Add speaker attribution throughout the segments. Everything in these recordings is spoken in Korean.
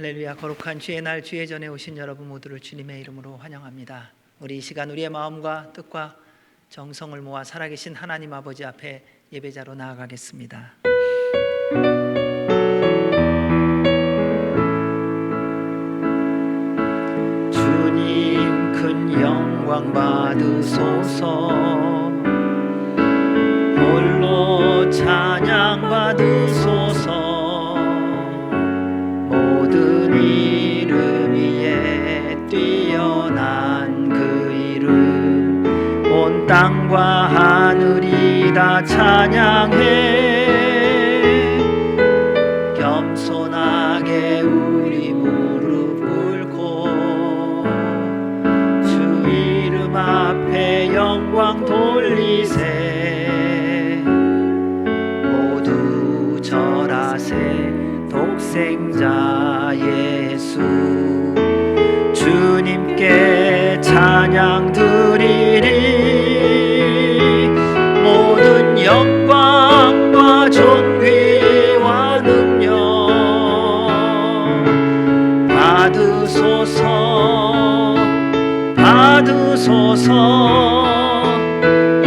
Speaker 1: 할렐루야. 거룩한 주의 날 주의 전에 오신 여러분 모두를 주님의 이름으로 환영합니다. 우리 이 시간 우리의 마음과 뜻과 정성을 모아 살아계신 하나님 아버지 앞에 예배자로 나아가겠습니다. 주님 큰 영광 받으소서, 홀로 찬양 받으소서. 모든 이름 위에 뛰어난 그 이름, 온 땅과 하늘이 다 찬양해. 겸손하게 우리 무릎 꿇고 주 이름 앞에 영광 돌리세. 모두 절하세. 독생자 예수 주님께 찬양 드리리. 모든 영광과 존귀와 능력 받으소서, 받으소서.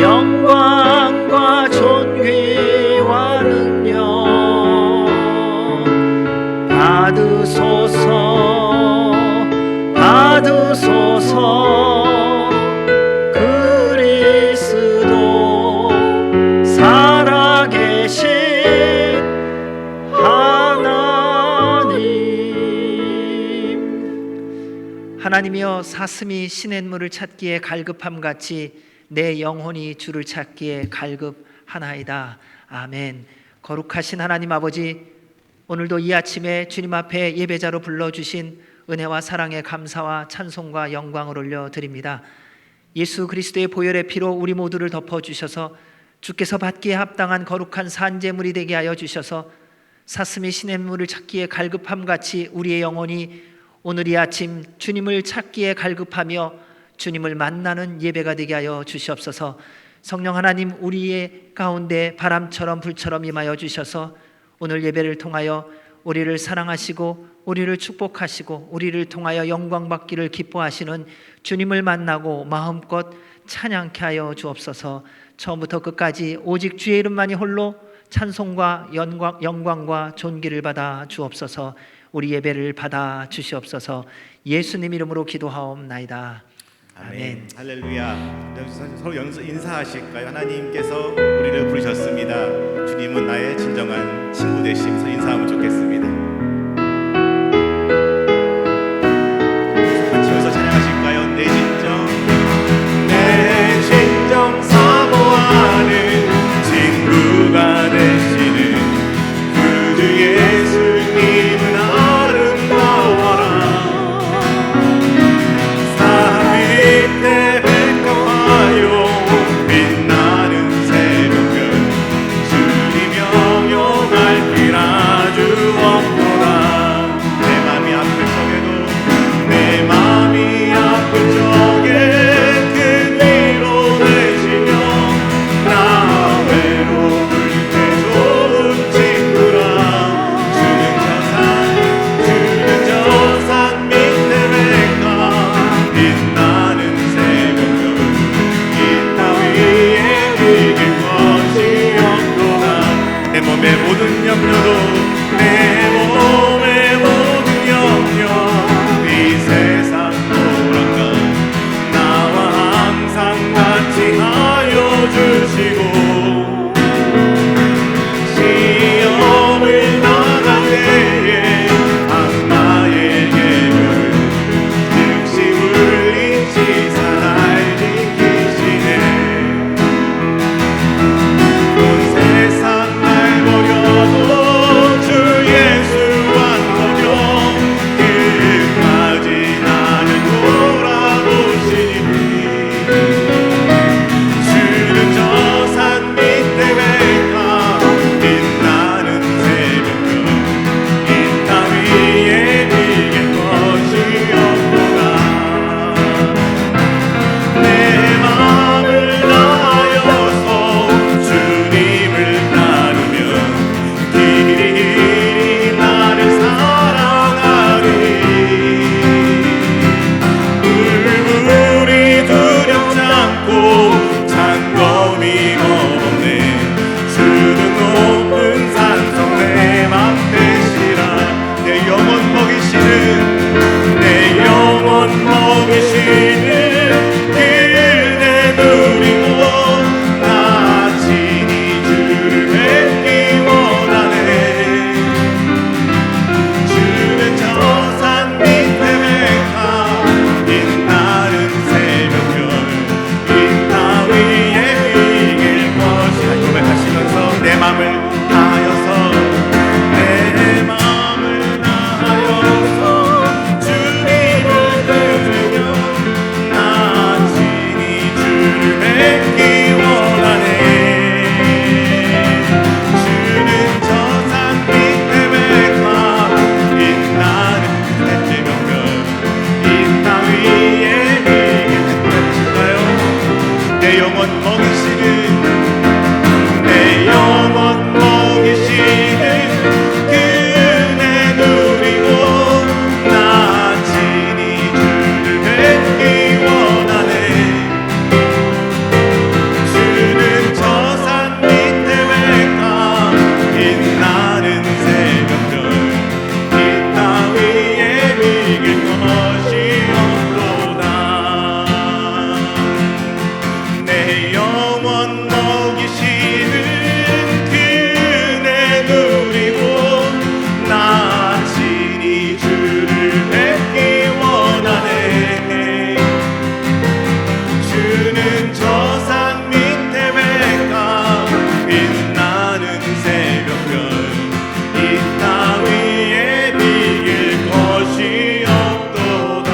Speaker 1: 영광과 존귀와 능력 받으소서, 받으소서. 그리스도 살아계신 하나님. 하나님이여, 사슴이 시냇물을 찾기에 갈급함같이 내 영혼이 주를 찾기에 갈급하나이다. 아멘. 거룩하신 하나님 아버지, 오늘도 이 아침에 주님 앞에 예배자로 불러주신 은혜와 사랑에 감사와 찬송과 영광을 올려드립니다. 예수 그리스도의 보혈의 피로 우리 모두를 덮어주셔서 주께서 받기에 합당한 거룩한 산제물이 되게 하여 주셔서 사슴이 시냇물을 찾기에 갈급함같이 우리의 영혼이 오늘 이 아침 주님을 찾기에 갈급하며 주님을 만나는 예배가 되게 하여 주시옵소서. 성령 하나님, 우리의 가운데 바람처럼 불처럼 임하여 주셔서 오늘 예배를 통하여 우리를 사랑하시고 우리를 축복하시고 우리를 통하여 영광 받기를 기뻐하시는 주님을 만나고 마음껏 찬양케 하여 주옵소서. 처음부터 끝까지 오직 주의 이름만이 홀로 찬송과 영광과 존귀를 받아 주옵소서. 우리 예배를 받아 주시옵소서. 예수님 이름으로 기도하옵나이다. 아멘.
Speaker 2: 할렐루야. 서로 인사하실까요? 하나님께서 우리를 부르셨습니다. 주님은 나의 진정한 친구 되시면서 인사하면 좋겠습니다. 같이 여기서 찬양하실까요? 내 진정 사모하는 친구가 되시는 그 주 예수님은 아름다워라. 때 백화하여 빛나는 새벽별 주님 영영할 길 아주 없다. 먹이시는 내 영혼 먹이시는 그 은혜 누리고 나 친히 주를 뵙기 원하네. 주는 저 산 밑에 외가 빛나는 새벽별 이 땅 위에 비길 것이 없도다. 내 영혼 먹이시는 그 은혜 누리고 나 친히 주를 뵙기 원하네. 주는 저 산 밑에 외가 빛나는 새벽별 이 땅 위에 비길 것이 없도다.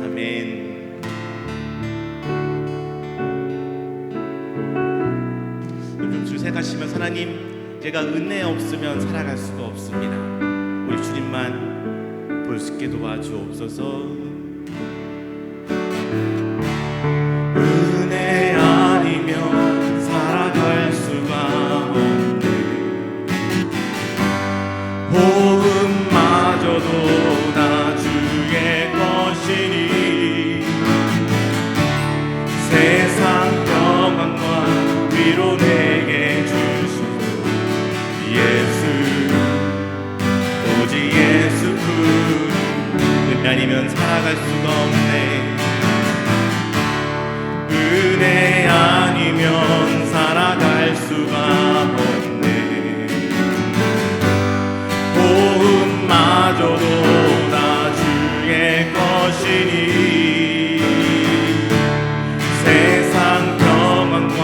Speaker 2: 아멘. 요즘 줄 생각하시면서 하나님, 제가 은혜 없으면 살아갈 수가 없습니다. 우리 주님만 볼 수 있게 도와주옵소서. 은혜 아니면 살아갈 수가 없네. 호흡마저도 다 주의 것이니 세상 평안과 위로 내게 주시고 예수 오직 예수뿐. 은혜 아니면 살아갈 수가 없네. 은혜 아니면 살아갈 수가 없네. 호흡마저도 다 주의 것이니 세상 평안과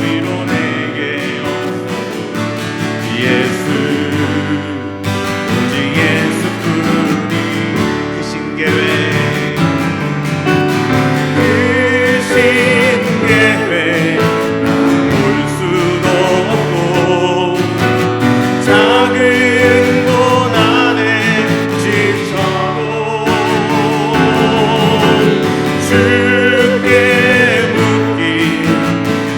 Speaker 2: 위로 내게 없어도 예수 오직 예수뿐이 그 신계획 볼 수도 없고 작은 고난에 지쳐도 주께 묻기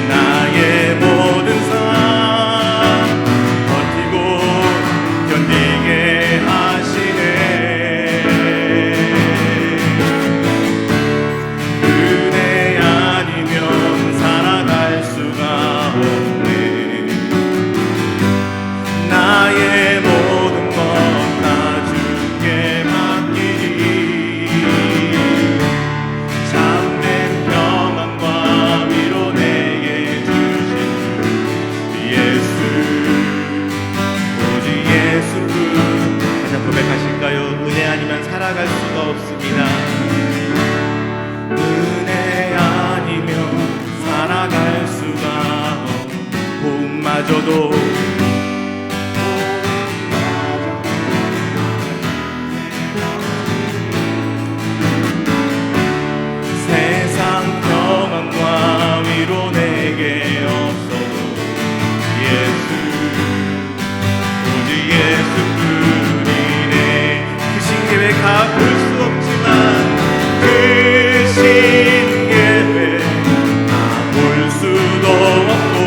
Speaker 2: 나의 모든 삶 버티고 견디게 하시네. 은혜 아니면 살아갈 수가 없네. 나의 모든 것 다 주께 맡기니 참된 평안과 위로 내게 주신 주 예수 오직 예수뿐. 다시 한번 고백하실까요? 은혜 아니면 살아갈 수가 없습니다. 은혜 아니면 살아갈 수가 없. 호흡마저도 세상 평안과 위로 내게 없어도 예수 오직 예수뿐이네. 그 신계획 다 볼 수 없지만 그 신계획 다 볼 수도 없고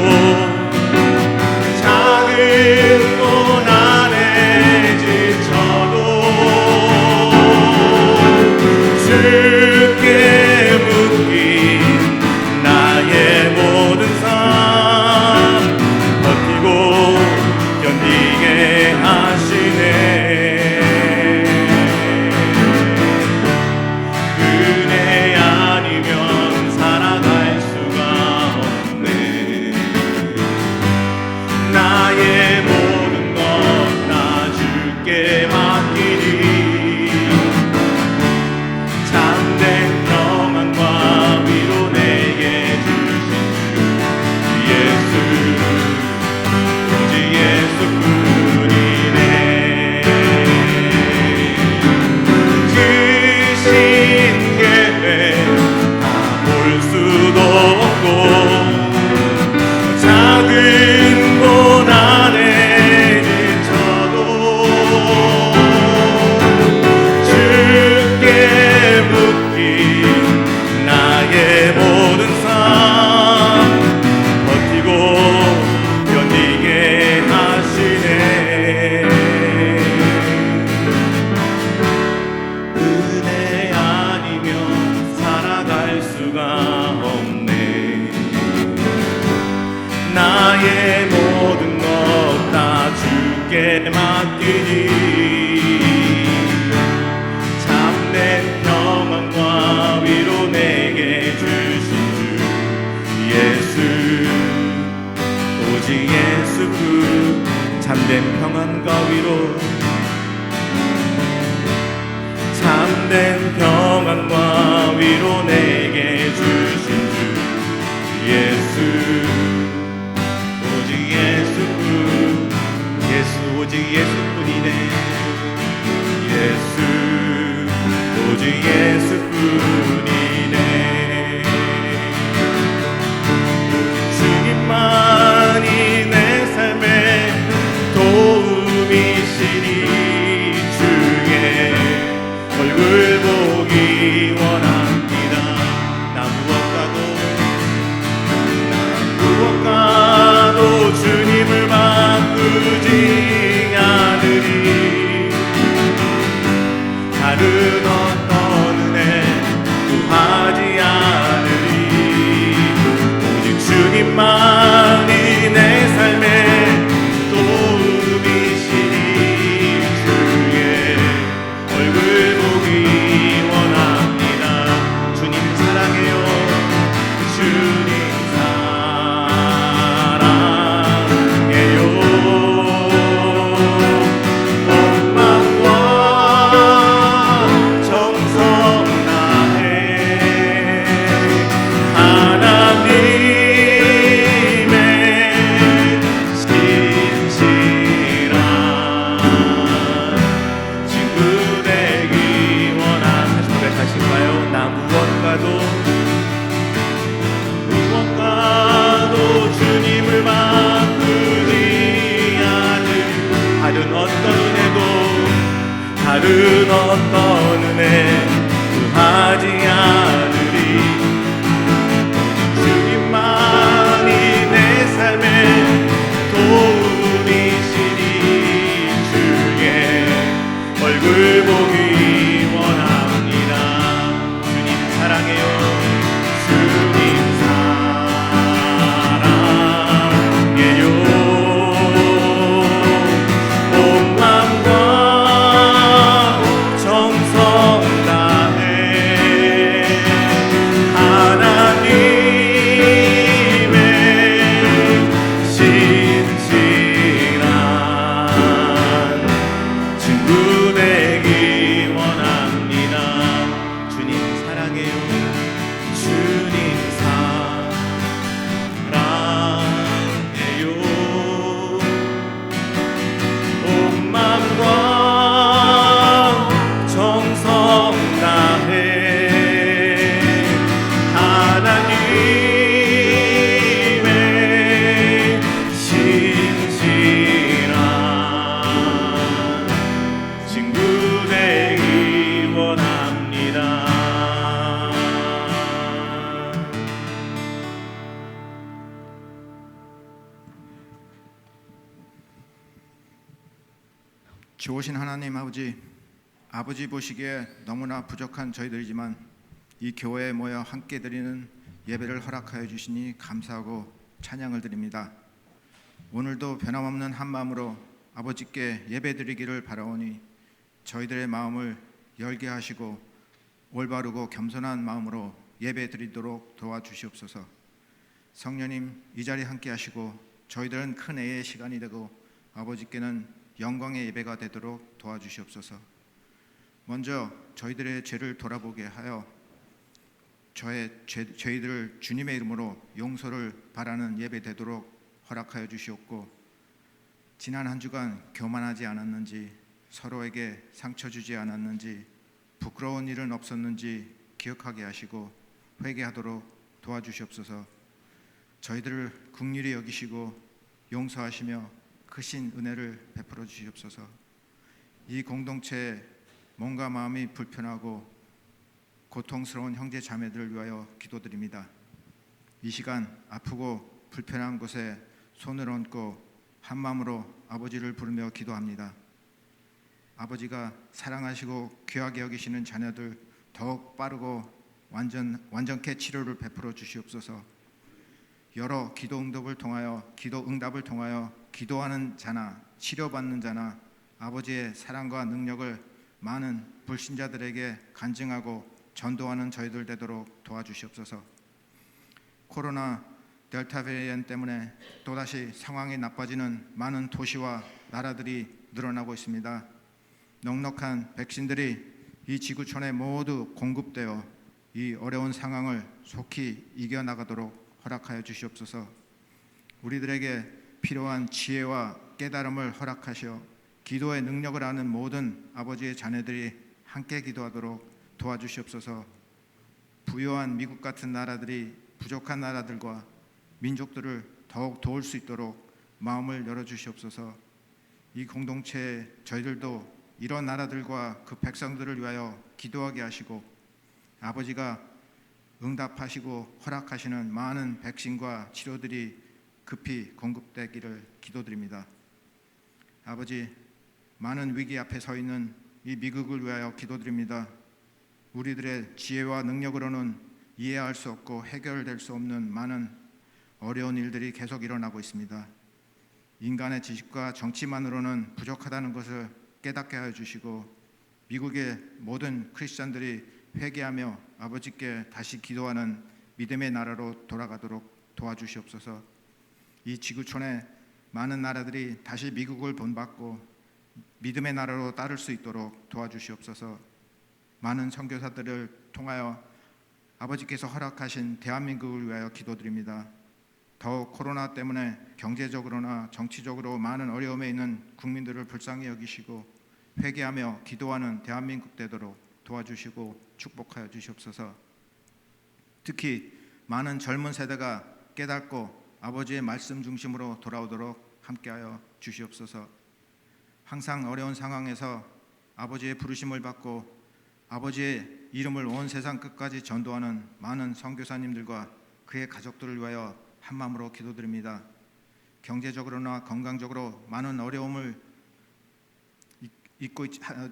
Speaker 2: 참된 평안과 위로 내게 주신 주 예수, 오직 예수 그 참된 평안과 위로, 참된 평안과 위로 내게 주신 주 예수, 오직 예수뿐, 예수 오직 예수뿐이네. 예수 오직 예수뿐이네. 주님만이 내 삶의 도움이시니 주의 얼굴 보기 원합니다. 나 무엇 가도 주님을 바꾸지 않으리. 다른 어떤 은혜 구하지 않으리. 오직 주님만이 내 삶의 도움이시니 주의 얼굴 보기 원합니다. 주님 사랑해요. 주님 무엇과도 주님을 바꾸지 않으리. 다른 어떤 은혜 구하지 않으리. 주님만이 내 삶의 도움이시니 주의 얼굴 보기 원합니다. 주님 사랑해요. 주님 사랑해요. 온 마음과 정성 다해 하나님의 신실한 친구 되기 원합니다. 주님 사랑해요. 주님 사랑해요. 온 마음과 정성 다해 하나님의 신실한 친구 되기 원합니다.
Speaker 3: 좋으신 하나님 아버지 보시기에 너무나 부족한 저희들이지만 이 교회에 모여 함께 드리는 예배를 허락하여 주시니 감사하고 찬양을 드립니다. 오늘도 변함없는 한 마음으로 아버지께 예배 드리기를 바라오니 저희들의 마음을 열게 하시고 올바르고 겸손한 마음으로 예배 드리도록 도와주시옵소서. 성령님 이 자리에 함께 하시고 저희들은 큰 애의 시간이 되고 아버지께는 영광의 예배가 되도록 도와주시옵소서. 먼저 저희들의 죄를 돌아보게 하여 저희들을 주님의 이름으로 용서를 바라는 예배 되도록 허락하여 주시옵고, 지난 한 주간 교만하지 않았는지, 서로에게 상처 주지 않았는지, 부끄러운 일은 없었는지 기억하게 하시고 회개하도록 도와주시옵소서. 저희들을 긍휼히 여기시고 용서하시며 크신 은혜를 베풀어 주시옵소서. 이 공동체에 몸과 마음이 불편하고 고통스러운 형제 자매들을 위하여 기도드립니다. 이 시간 아프고 불편한 곳에 손을 얹고 한 마음으로 아버지를 부르며 기도합니다. 아버지가 사랑하시고 귀하게 여기시는 자녀들 더욱 빠르고 완전케 치료를 베풀어 주시옵소서. 여러 기도 응답을 통하여 기도하는 자나 치료받는 자나 아버지의 사랑과 능력을 많은 불신자들에게 간증하고 전도하는 저희들 되도록 도와주시옵소서. 코로나 델타 베리언트 때문에 또다시 상황이 나빠지는 많은 도시와 나라들이 늘어나고 있습니다. 넉넉한 백신들이 이 지구촌에 모두 공급되어 이 어려운 상황을 속히 이겨나가도록 허락하여 주시옵소서. 우리들에게 필요한 지혜와 깨달음을 허락하시어 기도의 능력을 아는 모든 아버지의 자녀들이 함께 기도하도록 도와주시옵소서. 부유한 미국 같은 나라들이 부족한 나라들과 민족들을 더욱 도울 수 있도록 마음을 열어주시옵소서. 이 공동체에 저희들도 이런 나라들과 그 백성들을 위하여 기도하게 하시고 아버지가 응답하시고 허락하시는 많은 백신과 치료들이 급히 공급되기를 기도드립니다. 아버지, 많은 위기 앞에 서 있는 이 미국을 위하여 기도드립니다. 우리들의 지혜와 능력으로는 이해할 수 없고 해결될 수 없는 많은 어려운 일들이 계속 일어나고 있습니다. 인간의 지식과 정치만으로는 부족하다는 것을 깨닫게 하여 주시고 미국의 모든 크리스찬들이 회개하며 아버지께 다시 기도하는 믿음의 나라로 돌아가도록 도와주시옵소서. 이 지구촌에 많은 나라들이 다시 미국을 본받고 믿음의 나라로 따를 수 있도록 도와주시옵소서. 많은 선교사들을 통하여 아버지께서 허락하신 대한민국을 위하여 기도드립니다. 더욱 코로나 때문에 경제적으로나 정치적으로 많은 어려움에 있는 국민들을 불쌍히 여기시고 회개하며 기도하는 대한민국 되도록 도와주시고 축복하여 주시옵소서. 특히 많은 젊은 세대가 깨닫고 아버지의 말씀 중심으로 돌아오도록 함께하여 주시옵소서. 항상 어려운 상황에서 아버지의 부르심을 받고 아버지의 이름을 온 세상 끝까지 전도하는 많은 선교사님들과 그의 가족들을 위하여 한마음으로 기도드립니다. 경제적으로나 건강적으로 많은 어려움을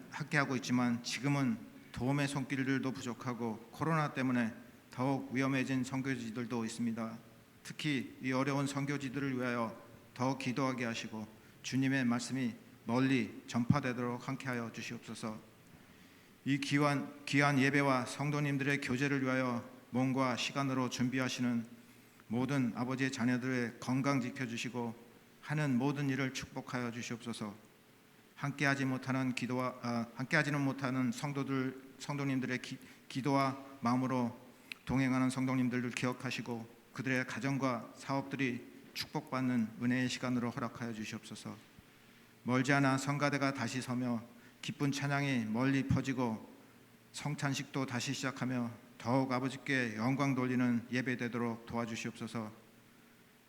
Speaker 3: 함께하고 있지만 지금은 도움의 손길들도 부족하고 코로나 때문에 더욱 위험해진 선교지들도 있습니다. 특히 이 어려운 선교지들을 위하여 더욱 기도하게 하시고 주님의 말씀이 멀리 전파되도록 함께하여 주시옵소서. 이 귀한 예배와 성도님들의 교제를 위하여 몸과 시간으로 준비하시는 모든 아버지의 자녀들의 건강 지켜주시고 하는 모든 일을 축복하여 주시옵소서. 함께하지는 못하는 성도님들의 기도와 마음으로 동행하는 성도님들을 기억하시고 그들의 가정과 사업들이 축복받는 은혜의 시간으로 허락하여 주시옵소서. 멀지 않아 성가대가 다시 서며 기쁜 찬양이 멀리 퍼지고 성찬식도 다시 시작하며 더욱 아버지께 영광 돌리는 예배 되도록 도와주시옵소서.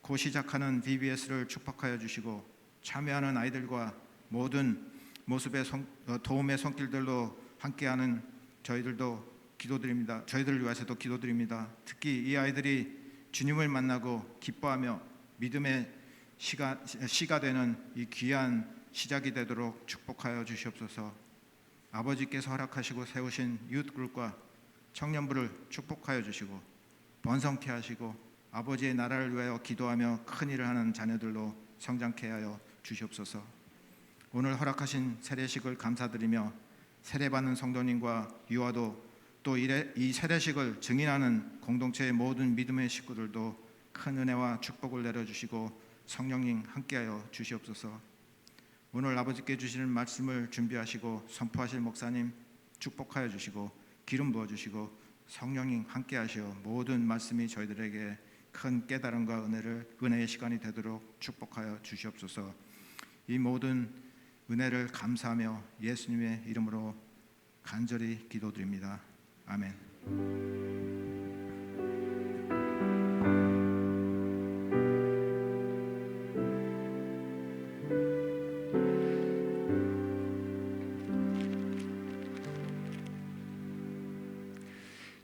Speaker 3: 곧 시작하는 VBS를 축복하여 주시고 참여하는 아이들과 모든 모습의 도움의 손길들로 함께하는 저희들도 기도드립니다. 저희들을 위해서도 기도드립니다. 특히 이 아이들이 주님을 만나고 기뻐하며 믿음의 시가 되는 이 귀한 시작이 되도록 축복하여 주시옵소서. 아버지께서 허락하시고 세우신 유트그룹과 청년부를 축복하여 주시고 번성케 하시고 아버지의 나라를 위하여 기도하며 큰 일을 하는 자녀들로 성장케 하여 주시옵소서. 오늘 허락하신 세례식을 감사드리며 세례받는 성도님과 유아도 또 이 세례식을 증인하는 공동체의 모든 믿음의 식구들도 큰 은혜와 축복을 내려주시고 성령님 함께하여 주시옵소서. 오늘 아버지께 주시는 말씀을 준비하시고 선포하실 목사님 축복하여 주시고 기름 부어주시고 성령님 함께하시어 모든 말씀이 저희들에게 큰 깨달음과 은혜의 시간이 되도록 축복하여 주시옵소서. 이 모든 은혜를 감사하며 예수님의 이름으로 간절히 기도드립니다. 아멘.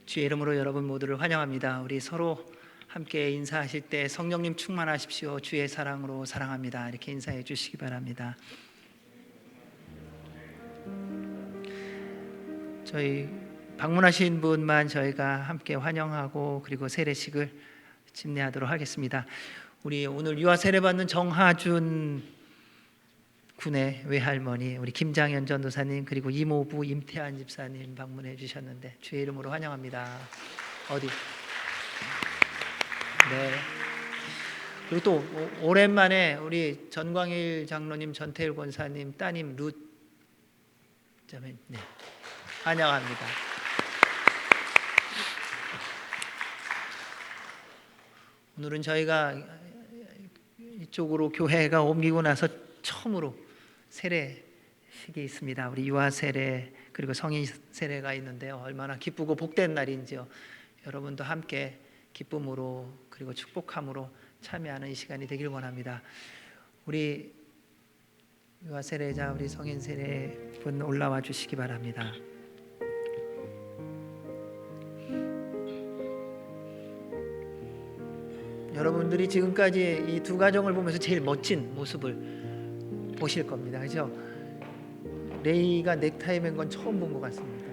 Speaker 1: 주의 이름으로 여러분 모두를 환영합니다. 우리 서로 함께 인사하실 때 성령님 충만하십시오. 주의 사랑으로 사랑합니다. 이렇게 인사해 주시기 바랍니다. 저희 방문하신 분만 저희가 함께 환영하고 그리고 세례식을 집례하도록 하겠습니다. 우리 오늘 유아 세례 받는 정하준 군의 외할머니 우리 김장현 전도사님 그리고 이모부 임태한 집사님 방문해 주셨는데 주의 이름으로 환영합니다. 어디? 네. 그리고 또 오랜만에 우리 전광일 장로님, 전태일 권사님 따님 룻 자매 네. 환영합니다. 오늘은 저희가 이쪽으로 교회가 옮기고 나서 처음으로 세례식이 있습니다. 우리 유아 세례 그리고 성인 세례가 있는데요. 얼마나 기쁘고 복된 날인지요. 여러분도 함께 기쁨으로 그리고 축복함으로 참여하는 이 시간이 되길 원합니다. 우리 유아 세례자 우리 성인 세례분 올라와 주시기 바랍니다. 여러분들이 지금까지 이 두 가정을 보면서 제일 멋진 모습을 보실 겁니다. 그죠? 레이가 넥타이 맨 건 처음 본 것 같습니다.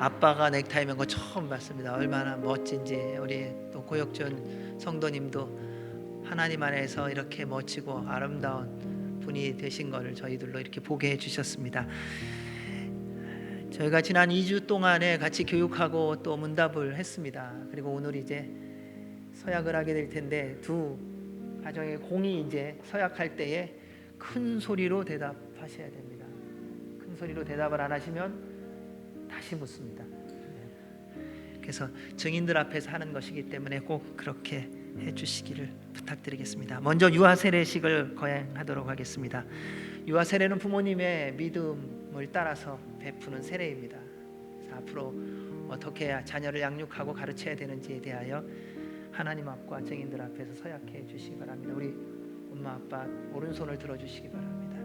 Speaker 1: 아빠가 넥타이 맨 거 처음 봤습니다. 얼마나 멋진지. 우리 또 고혁준 성도님도 하나님 안에서 이렇게 멋지고 아름다운 분이 되신 것을 저희들로 이렇게 보게 해주셨습니다. 저희가 지난 2주 동안에 같이 교육하고 또 문답을 했습니다. 그리고 오늘 이제 서약을 하게 될 텐데 두 가정의 공이 이제 서약할 때에 큰 소리로 대답하셔야 됩니다. 큰 소리로 대답을 안 하시면 다시 묻습니다. 그래서 증인들 앞에서 하는 것이기 때문에 꼭 그렇게 해주시기를 부탁드리겠습니다. 먼저 유아 세례식을 거행하도록 하겠습니다. 유아 세례는 부모님의 믿음을 따라서 베푸는 세례입니다. 그래서 앞으로 어떻게 자녀를 양육하고 가르쳐야 되는지에 대하여 하나님 앞과 증인들 앞에서 서약해 주시기 바랍니다. 우리 엄마 아빠 오른손을 들어주시기 바랍니다.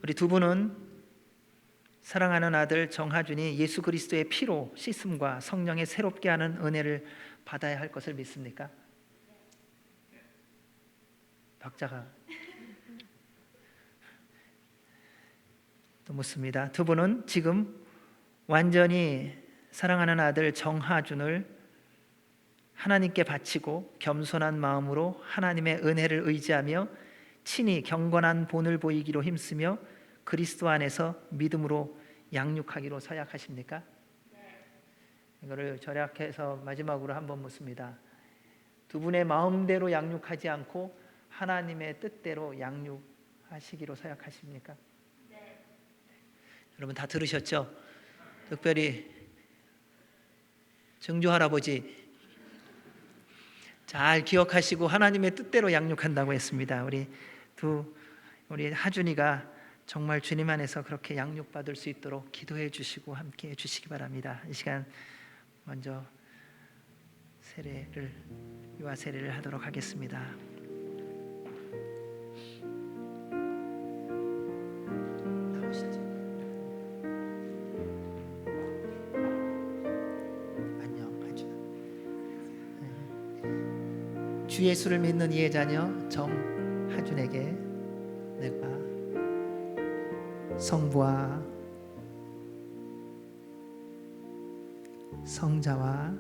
Speaker 1: 우리 두 분은 사랑하는 아들 정하준이 예수 그리스도의 피로 씻음과 성령의 새롭게 하는 은혜를 받아야 할 것을 믿습니까? 박자가 또 묻습니다. 두 분은 지금 완전히 사랑하는 아들 정하준을 하나님께 바치고 겸손한 마음으로 하나님의 은혜를 의지하며 친히 경건한 본을 보이기로 힘쓰며 그리스도 안에서 믿음으로 양육하기로 서약하십니까? 이거를 절약해서 마지막으로 한번 묻습니다. 두 분의 마음대로 양육하지 않고 하나님의 뜻대로 양육하시기로 서약하십니까? 여러분 다 들으셨죠? 특별히 증조 할아버지 잘 기억하시고 하나님의 뜻대로 양육한다고 했습니다. 우리 하준이가 정말 주님 안에서 그렇게 양육받을 수 있도록 기도해 주시고 함께 해 주시기 바랍니다. 이 시간 먼저 유아 세례를 하도록 하겠습니다. 주 예수를 믿는 이의 자녀 정하준에게 내가 성부와 성자와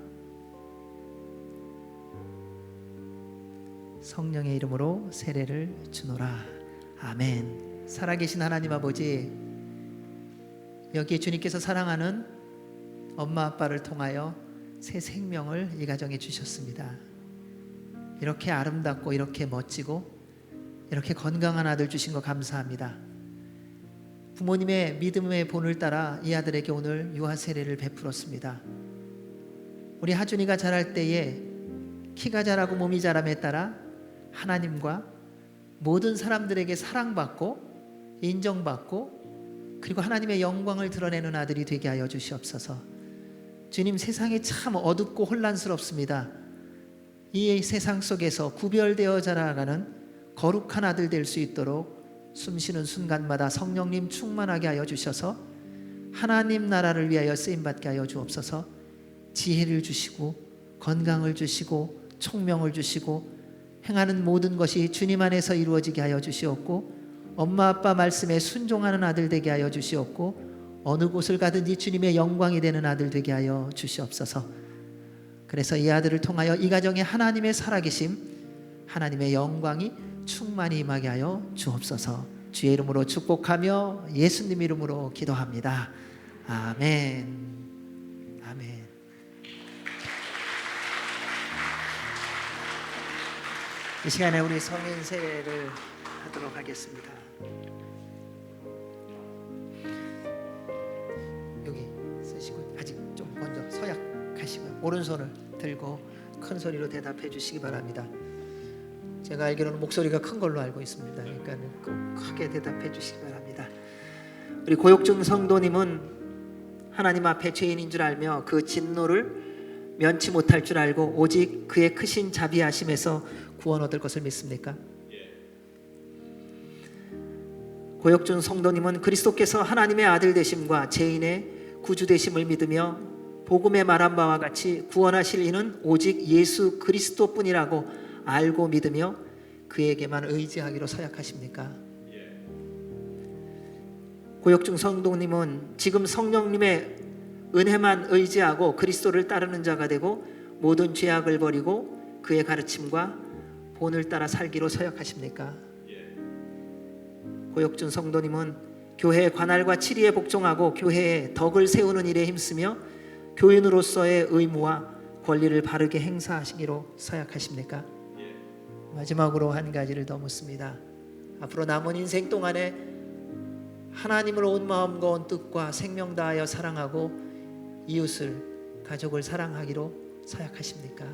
Speaker 1: 성령의 이름으로 세례를 주노라. 아멘. 살아계신 하나님 아버지, 여기에 주님께서 사랑하는 엄마 아빠를 통하여 새 생명을 이 가정에 주셨습니다. 이렇게 아름답고 이렇게 멋지고 이렇게 건강한 아들 주신 거 감사합니다. 부모님의 믿음의 본을 따라 이 아들에게 오늘 유아 세례를 베풀었습니다. 우리 하준이가 자랄 때에 키가 자라고 몸이 자람에 따라 하나님과 모든 사람들에게 사랑받고 인정받고 그리고 하나님의 영광을 드러내는 아들이 되게 하여 주시옵소서. 주님, 세상이 참 어둡고 혼란스럽습니다. 이 세상 속에서 구별되어 자라가는 거룩한 아들 될 수 있도록 숨쉬는 순간마다 성령님 충만하게 하여 주셔서 하나님 나라를 위하여 쓰임받게 하여 주옵소서. 지혜를 주시고 건강을 주시고 총명을 주시고 행하는 모든 것이 주님 안에서 이루어지게 하여 주시옵고 엄마 아빠 말씀에 순종하는 아들 되게 하여 주시옵고 어느 곳을 가든지 주님의 영광이 되는 아들 되게 하여 주시옵소서. 그래서 이 아들을 통하여 이 가정에 하나님의 살아계심, 하나님의 영광이 충만히 임하게 하여 주옵소서. 주의 이름으로 축복하며 예수님 이름으로 기도합니다. 아멘. 아멘. 이 시간에 우리 성인 세례를 하도록 하겠습니다. 여기 쓰시고 아직 좀 먼저 서약하시고 오른손을 들고 큰 소리로 대답해 주시기 바랍니다. 제가 알기로는 목소리가 큰 걸로 알고 있습니다. 그러니까 꼭 크게 대답해 주시기 바랍니다. 우리 고육중 성도님은 하나님 앞에 죄인인 줄 알며 그 진노를 면치 못할 줄 알고 오직 그의 크신 자비하심에서 구원 얻을 것을 믿습니까? 고육중 성도님은 그리스도께서 하나님의 아들 되심과 죄인의 구주 되심을 믿으며 복음에 말한 바와 같이 구원하실 이는 오직 예수 그리스도뿐이라고 알고 믿으며 그에게만 의지하기로 서약하십니까? 고육중 성도님은 지금 성령님의 은혜만 의지하고 그리스도를 따르는 자가 되고 모든 죄악을 버리고 그의 가르침과 본을 따라 살기로 서약하십니까? 고육중 성도님은 교회의 관할과 치리에 복종하고 교회의 덕을 세우는 일에 힘쓰며 교인으로서의 의무와 권리를 바르게 행사하시기로 서약하십니까? 마지막으로 한 가지를 더 묻습니다. 앞으로 남은 인생 동안에 하나님을 온 마음과 온 뜻과 생명 다하여 사랑하고 이웃을 가족을 사랑하기로 서약하십니까?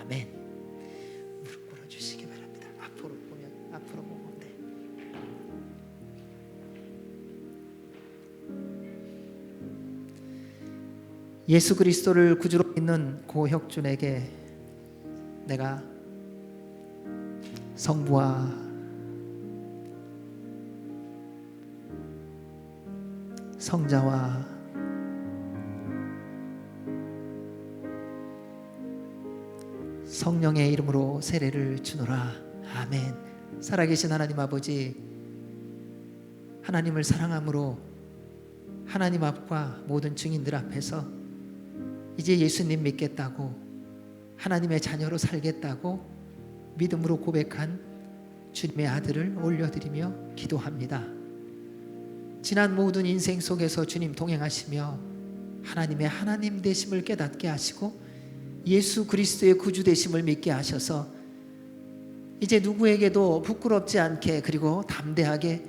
Speaker 1: 아멘. 무릎 꿇어 주시기 바랍니다. 앞으로 보면 돼. 예수 그리스도를 구주로 믿는 고혁준에게 내가 성부와 성자와 성령의 이름으로 세례를 주노라. 아멘. 살아계신 하나님 아버지, 하나님을 사랑함으로 하나님 앞과 모든 증인들 앞에서 이제 예수님 믿겠다고, 하나님의 자녀로 살겠다고 믿음으로 고백한 주님의 아들을 올려드리며 기도합니다. 지난 모든 인생 속에서 주님 동행하시며 하나님의 하나님 되심을 깨닫게 하시고 예수 그리스도의 구주 되심을 믿게 하셔서 이제 누구에게도 부끄럽지 않게 그리고 담대하게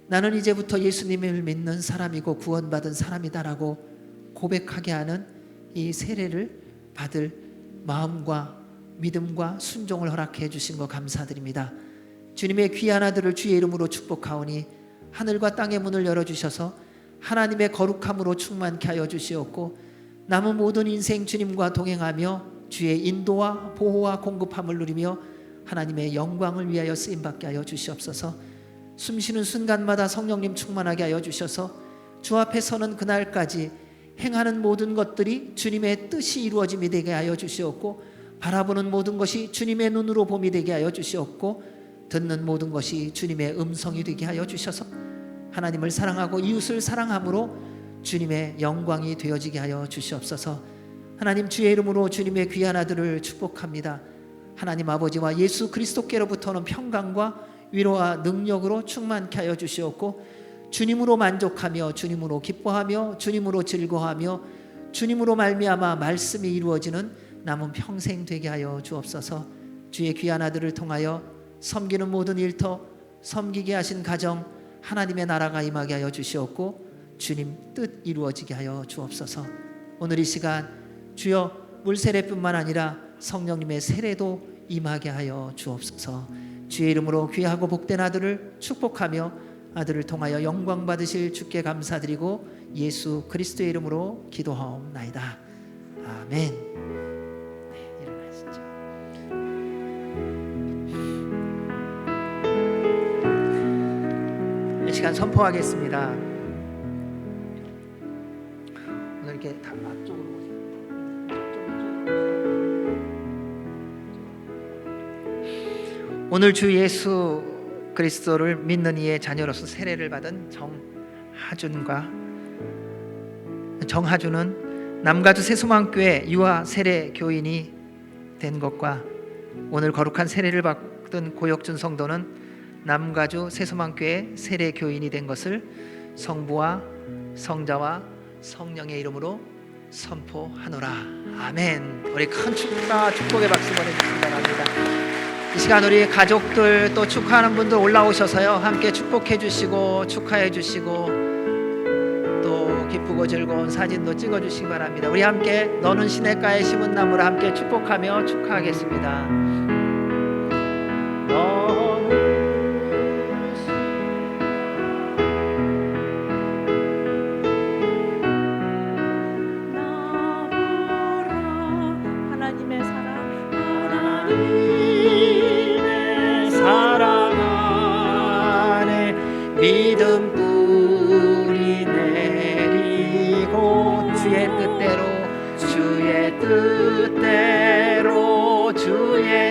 Speaker 1: 나는 이제부터 예수님을 믿는 사람이고 구원받은 사람이다라고 고백하게 하는 이 세례를 받을 마음과 믿음과 순종을 허락해 주신 것 감사드립니다. 주님의 귀한 아들을 주의 이름으로 축복하오니 하늘과 땅의 문을 열어주셔서 하나님의 거룩함으로 충만케 하여 주시옵고 남은 모든 인생 주님과 동행하며 주의 인도와 보호와 공급함을 누리며 하나님의 영광을 위하여 쓰임받게 하여 주시옵소서. 숨쉬는 순간마다 성령님 충만하게 하여 주셔서 주 앞에 서는 그날까지 행하는 모든 것들이 주님의 뜻이 이루어짐이 되게 하여 주시옵고 바라보는 모든 것이 주님의 눈으로 봄이 되게 하여 주시옵고 듣는 모든 것이 주님의 음성이 되게 하여 주셔서 하나님을 사랑하고 이웃을 사랑함으로 주님의 영광이 되어지게 하여 주시옵소서. 하나님 주의 이름으로 주님의 귀한 아들을 축복합니다. 하나님 아버지와 예수 그리스도께로부터는 평강과 위로와 능력으로 충만케 하여 주시옵고 주님으로 만족하며 주님으로 기뻐하며 주님으로 즐거워하며 주님으로 말미암아 말씀이 이루어지는 남은 평생 되게 하여 주옵소서. 주의 귀한 아들을 통하여 섬기는 모든 일터, 섬기게 하신 가정, 하나님의 나라가 임하게 하여 주시옵고 주님 뜻 이루어지게 하여 주옵소서. 오늘 이 시간 주여 물세례뿐만 아니라 성령님의 세례도 임하게 하여 주옵소서. 주의 이름으로 귀하고 복된 아들을 축복하며 아들을 통하여 영광 받으실 주께 감사드리고 예수 그리스도의 이름으로 기도하옵나이다. 아멘. 이 시간 선포하겠습니다. 오늘 이렇게 다 앞쪽으로 오세요. 오늘 주 예수 그리스도를 믿는 이의 자녀로서 세례를 받은 정하준은 남가주 새소망교회 유아 세례 교인이 된 것과 오늘 거룩한 세례를 받은 고혁준 성도는 남가주 새소망교회 세례 교인이 된 것을 성부와 성자와 성령의 이름으로 선포하노라. 아멘. 우리 큰 축하 축복의 박수 보내주시기 바랍니다. 이 시간 우리 가족들 또 축하하는 분들 올라오셔서요 함께 축복해 주시고 축하해 주시고 또 기쁘고 즐거운 사진도 찍어 주시기 바랍니다. 우리 함께 너는 시냇가에 심은 나무라 함께 축복하며 축하하겠습니다.
Speaker 4: 하나님의 사랑
Speaker 1: 안에 믿음 뿌리 내리고 주의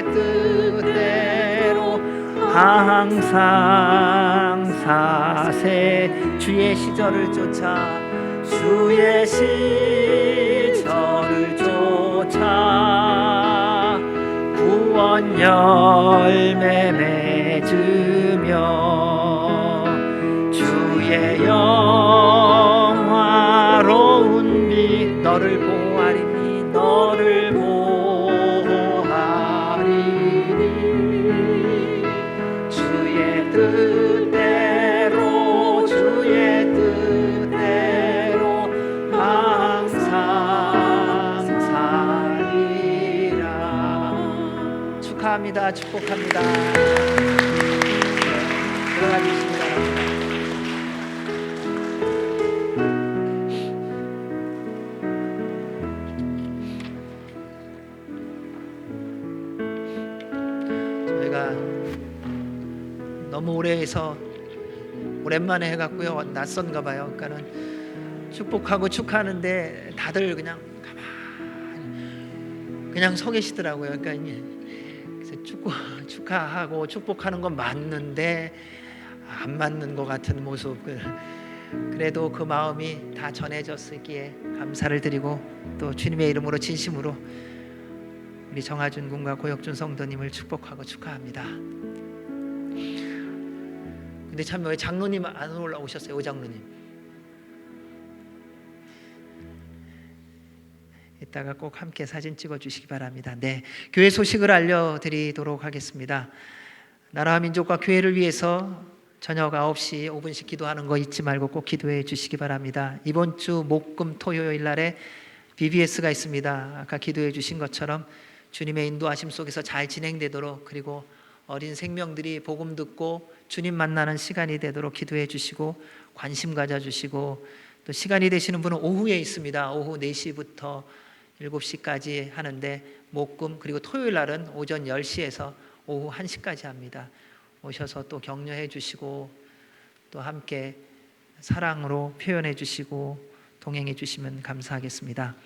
Speaker 1: 뜻대로 항상 사세 주의 시절을 쫓아 구원 열매 맺으며 주의 영화로운 빛 너를 보아리니 주의 뜻대로 항상 살리라. 축하합니다. 축복합니다. 들어가 주시기 바랍니다. 저희가 너무 오래 해서 오랜만에 해갖고요 낯선가 봐요. 그러니까는 축복하고 축하하는데 다들 그냥 가만히 그냥 서 계시더라고요. 그러니까 그래서 축하하고 축복하는 건 맞는데 안 맞는 것 같은 모습. 그래도 그 마음이 다 전해졌기에 감사를 드리고 또 주님의 이름으로 진심으로 우리 정하준 군과 고혁준 성도님을 축복하고 축하합니다. 근데 참 왜 장로님 안 올라오셨어요? 오장로님 이따가 꼭 함께 사진 찍어 주시기 바랍니다. 네, 교회 소식을 알려드리도록 하겠습니다. 나라와 민족과 교회를 위해서 저녁 9시 5분씩 기도하는 거 잊지 말고 꼭 기도해 주시기 바랍니다. 이번 주 목금 토요일 날에 BBS가 있습니다. 아까 기도해 주신 것처럼 주님의 인도하심 속에서 잘 진행되도록, 그리고 어린 생명들이 복음 듣고 주님 만나는 시간이 되도록 기도해 주시고 관심 가져주시고, 또 시간이 되시는 분은 오후에 있습니다. 오후 4시부터 7시까지 하는데 목금, 그리고 토요일 날은 오전 10시에서 오후 1시까지 합니다. 오셔서 또 격려해 주시고 또 함께 사랑으로 표현해 주시고 동행해 주시면 감사하겠습니다.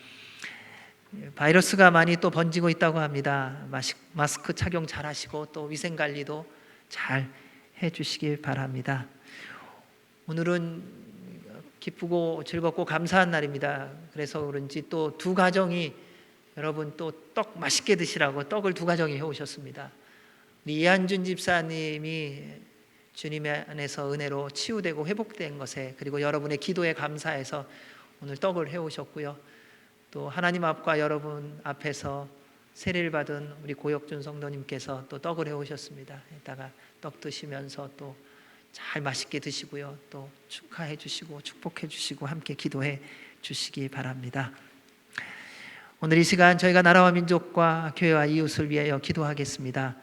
Speaker 1: 바이러스가 많이 또 번지고 있다고 합니다. 마스크 착용 잘 하시고 또 위생관리도 잘 해주시길 바랍니다. 오늘은 기쁘고 즐겁고 감사한 날입니다. 그래서 그런지 또 두 가정이, 여러분 또 떡 맛있게 드시라고 떡을 두 가정이 해오셨습니다. 우리 이한준 집사님이 주님의 안에서 은혜로 치유되고 회복된 것에, 그리고 여러분의 기도에 감사해서 오늘 떡을 해오셨고요. 또 하나님 앞과 여러분 앞에서 세례를 받은 우리 고혁준 성도님께서 또 떡을 해오셨습니다. 이따가 떡 드시면서 또 잘 맛있게 드시고요. 또 축하해 주시고 축복해 주시고 함께 기도해 주시기 바랍니다. 오늘 이 시간 저희가 나라와 민족과 교회와 이웃을 위하여 기도하겠습니다.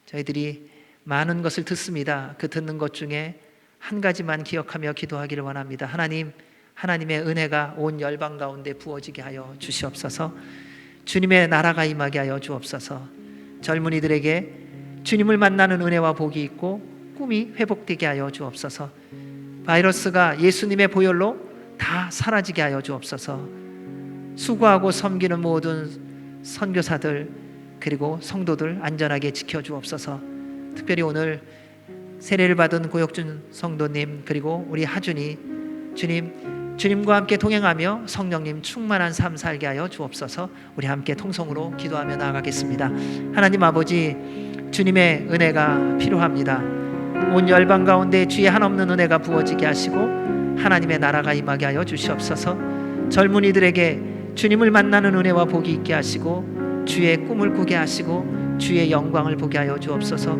Speaker 1: 저희들이 많은 것을 듣습니다. 그 듣는 것 중에 한 가지만 기억하며 기도하기를 원합니다. 하나님의 은혜가 온 열방 가운데 부어지게 하여 주시옵소서. 주님의 나라가 임하게 하여 주옵소서. 젊은이들에게 주님을 만나는 은혜와 복이 있고 꿈이 회복되게 하여 주옵소서. 바이러스가 예수님의 보혈로 다 사라지게 하여 주옵소서. 수고하고 섬기는 모든 선교사들 그리고 성도들 안전하게 지켜주옵소서. 특별히 오늘 세례를 받은 고혁준 성도님 그리고 우리 하준이, 주님 주님과 함께 동행하며 성령님 충만한 삶 살게 하여 주옵소서. 우리 함께 통성으로 기도하며 나아가겠습니다. 하나님 아버지, 주님의 은혜가 필요합니다. 온 열방 가운데 주의 한없는 은혜가 부어지게 하시고 하나님의 나라가 임하게 하여 주시옵소서. 젊은이들에게 주님을 만나는 은혜와 복이 있게 하시고 주의 꿈을 꾸게 하시고 주의 영광을 보게 하여 주옵소서.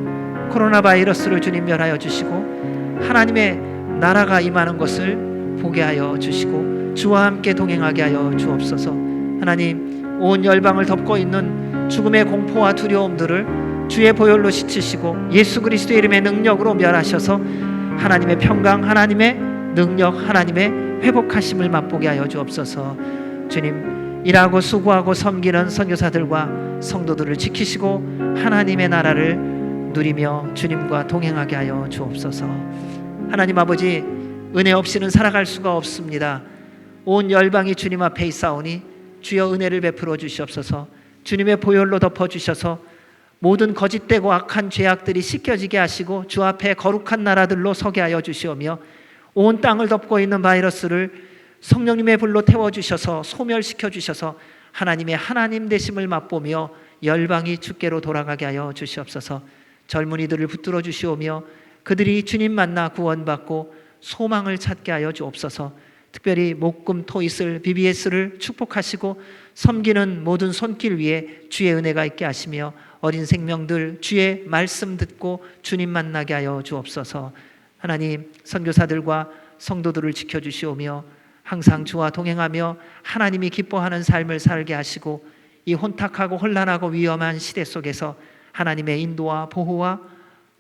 Speaker 1: 코로나 바이러스를 주님 멸하여 주시고 하나님의 나라가 임하는 것을 보게 하여 주시고 주와 함께 동행하게 하여 주옵소서. 하나님, 온 열방을 덮고 있는 죽음의 공포와 두려움들을 주의 보혈로 씻으시고 예수 그리스도의 이름의 능력으로 멸하셔서 하나님의 평강, 하나님의 능력, 하나님의 회복하심을 맛보게 하여 주옵소서. 주님, 일하고 수고하고 섬기는 선교사들과 성도들을 지키시고 하나님의 나라를 누리며 주님과 동행하게 하여 주옵소서. 하나님 아버지, 은혜 없이는 살아갈 수가 없습니다. 온 열방이 주님 앞에 있사오니 주여 은혜를 베풀어 주시옵소서. 주님의 보혈로 덮어 주셔서 모든 거짓되고 악한 죄악들이 씻겨지게 하시고 주 앞에 거룩한 나라들로 서게 하여 주시오며 온 땅을 덮고 있는 바이러스를 성령님의 불로 태워 주셔서 소멸시켜 주셔서 하나님의 하나님 되심을 맛보며 열방이 주께로 돌아가게 하여 주시옵소서. 젊은이들을 붙들어 주시오며 그들이 주님 만나 구원받고 소망을 찾게 하여 주옵소서. 특별히 목금 토이슬 BBS를 축복하시고 섬기는 모든 손길 위에 주의 은혜가 있게 하시며 어린 생명들 주의 말씀 듣고 주님 만나게 하여 주옵소서. 하나님, 선교사들과 성도들을 지켜주시오며 항상 주와 동행하며 하나님이 기뻐하는 삶을 살게 하시고 이 혼탁하고 혼란하고 위험한 시대 속에서 하나님의 인도와 보호와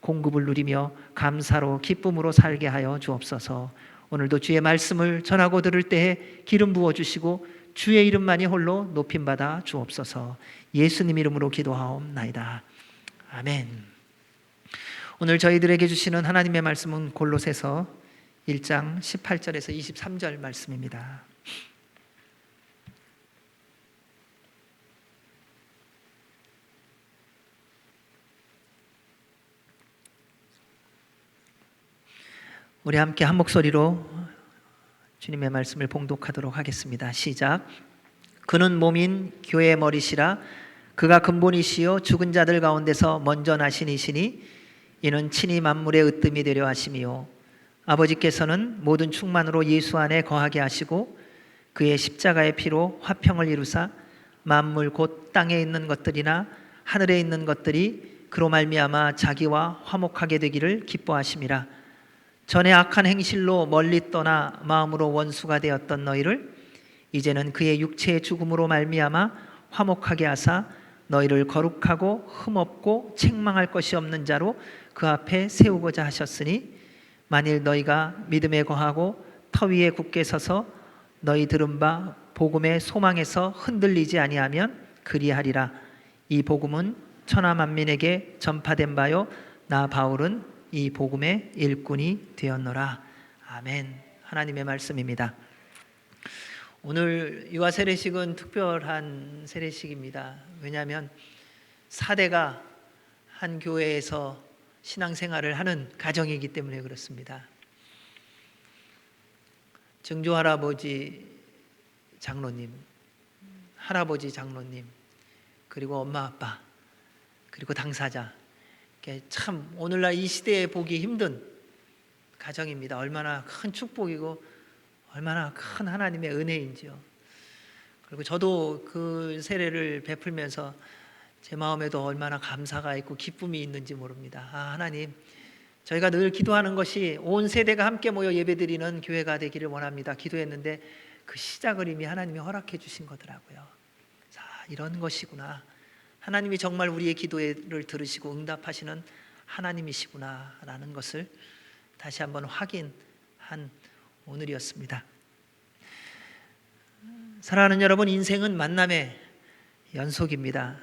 Speaker 1: 공급을 누리며 감사로 기쁨으로 살게 하여 주옵소서. 오늘도 주의 말씀을 전하고 들을 때에 기름 부어주시고 주의 이름만이 홀로 높임받아 주옵소서. 예수님 이름으로 기도하옵나이다. 아멘. 오늘 저희들에게 주시는 하나님의 말씀은 골로새서 1장 18절에서 23절 말씀입니다. 우리 함께 한 목소리로 주님의 말씀을 봉독하도록 하겠습니다. 시작. 그는 몸인 교회의 머리시라. 그가 근본이시요 죽은 자들 가운데서 먼저 나신 이시니 이는 친히 만물의 으뜸이 되려 하심이요 아버지께서는 모든 충만으로 예수 안에 거하게 하시고 그의 십자가의 피로 화평을 이루사 만물 곧 땅에 있는 것들이나 하늘에 있는 것들이 그로 말미암아 자기와 화목하게 되기를 기뻐하심이라. 전에 악한 행실로 멀리 떠나 마음으로 원수가 되었던 너희를 이제는 그의 육체의 죽음으로 말미암아 화목하게 하사 너희를 거룩하고 흠없고 책망할 것이 없는 자로 그 앞에 세우고자 하셨으니 만일 너희가 믿음에 거하고 터 위에 굳게 서서 너희 들은 바 복음의 소망에서 흔들리지 아니하면 그리하리라. 이 복음은 천하 만민에게 전파된 바요 나 바울은 이 복음의 일꾼이 되었노라. 아멘. 하나님의 말씀입니다. 오늘 유아 세례식은 특별한 세례식입니다. 왜냐하면 4대가 한 교회에서 신앙생활을 하는 가정이기 때문에 그렇습니다. 증조 할아버지 장로님, 할아버지 장로님, 그리고 엄마 아빠, 그리고 당사자, 참 오늘날 이 시대에 보기 힘든 가정입니다. 얼마나 큰 축복이고 얼마나 큰 하나님의 은혜인지요. 그리고 저도 그 세례를 베풀면서 제 마음에도 얼마나 감사가 있고 기쁨이 있는지 모릅니다. 하나님, 저희가 늘 기도하는 것이 온 세대가 함께 모여 예배드리는 교회가 되기를 원합니다. 기도했는데 그 시작을 이미 하나님이 허락해 주신 거더라고요. 자, 이런 것이구나. 하나님이 정말 우리의 기도를 들으시고 응답하시는 하나님이시구나 라는 것을 다시 한번 확인한 오늘이었습니다. 사랑하는 여러분, 인생은 만남의 연속입니다.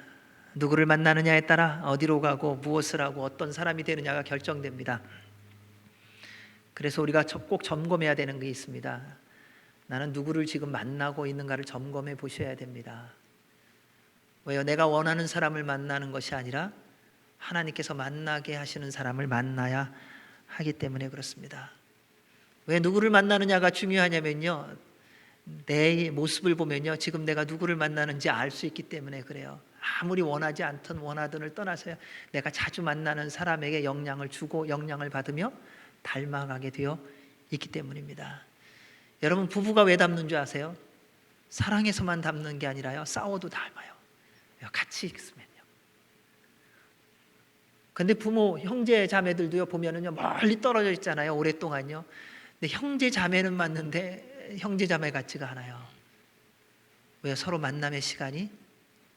Speaker 1: 누구를 만나느냐에 따라 어디로 가고 무엇을 하고 어떤 사람이 되느냐가 결정됩니다. 그래서 우리가 꼭 점검해야 되는 게 있습니다. 나는 누구를 지금 만나고 있는가를 점검해 보셔야 됩니다. 왜요? 내가 원하는 사람을 만나는 것이 아니라 하나님께서 만나게 하시는 사람을 만나야 하기 때문에 그렇습니다. 왜 누구를 만나느냐가 중요하냐면요, 내 모습을 보면요, 지금 내가 누구를 만나는지 알 수 있기 때문에 그래요. 아무리 원하지 않든 원하든을 떠나서요, 내가 자주 만나는 사람에게 영향을 주고 영향을 받으며 닮아가게 되어 있기 때문입니다. 여러분, 부부가 왜 닮는 줄 아세요? 사랑해서만 닮는 게 아니라요, 싸워도 닮아요. 같이 있으면요. 근데 부모, 형제 자매들도요, 보면은요, 멀리 떨어져 있잖아요, 오랫동안요. 근데 형제 자매는 맞는데 형제 자매 같지가 않아요. 왜? 서로 만남의 시간이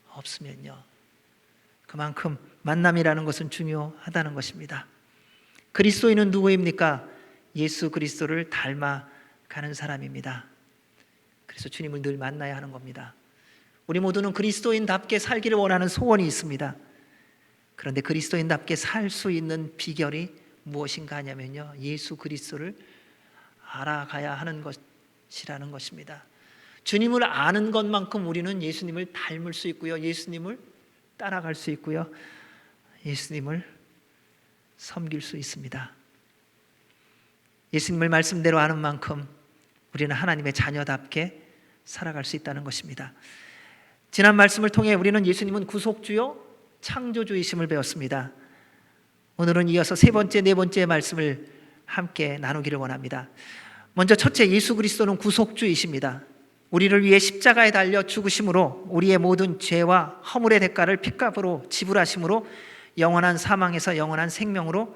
Speaker 1: 없으면요. 그만큼 만남이라는 것은 중요하다는 것입니다. 그리스도인은 누구입니까? 예수 그리스도를 닮아가는 사람입니다. 그래서 주님을 늘 만나야 하는 겁니다. 우리 모두는 그리스도인답게 살기를 원하는 소원이 있습니다. 그런데 그리스도인답게 살 수 있는 비결이 무엇인가 하냐면요, 예수 그리스도를 알아가야 하는 것이라는 것입니다. 주님을 아는 것만큼 우리는 예수님을 닮을 수 있고요, 예수님을 따라갈 수 있고요, 예수님을 섬길 수 있습니다. 예수님을 말씀대로 아는 만큼 우리는 하나님의 자녀답게 살아갈 수 있다는 것입니다. 지난 말씀을 통해 우리는 예수님은 구속주요 창조주이심을 배웠습니다. 오늘은 이어서 세 번째, 네 번째 말씀을 함께 나누기를 원합니다. 먼저 첫째, 예수 그리스도는 구속주이십니다. 우리를 위해 십자가에 달려 죽으심으로 우리의 모든 죄와 허물의 대가를 핏값으로 지불하심으로 영원한 사망에서 영원한 생명으로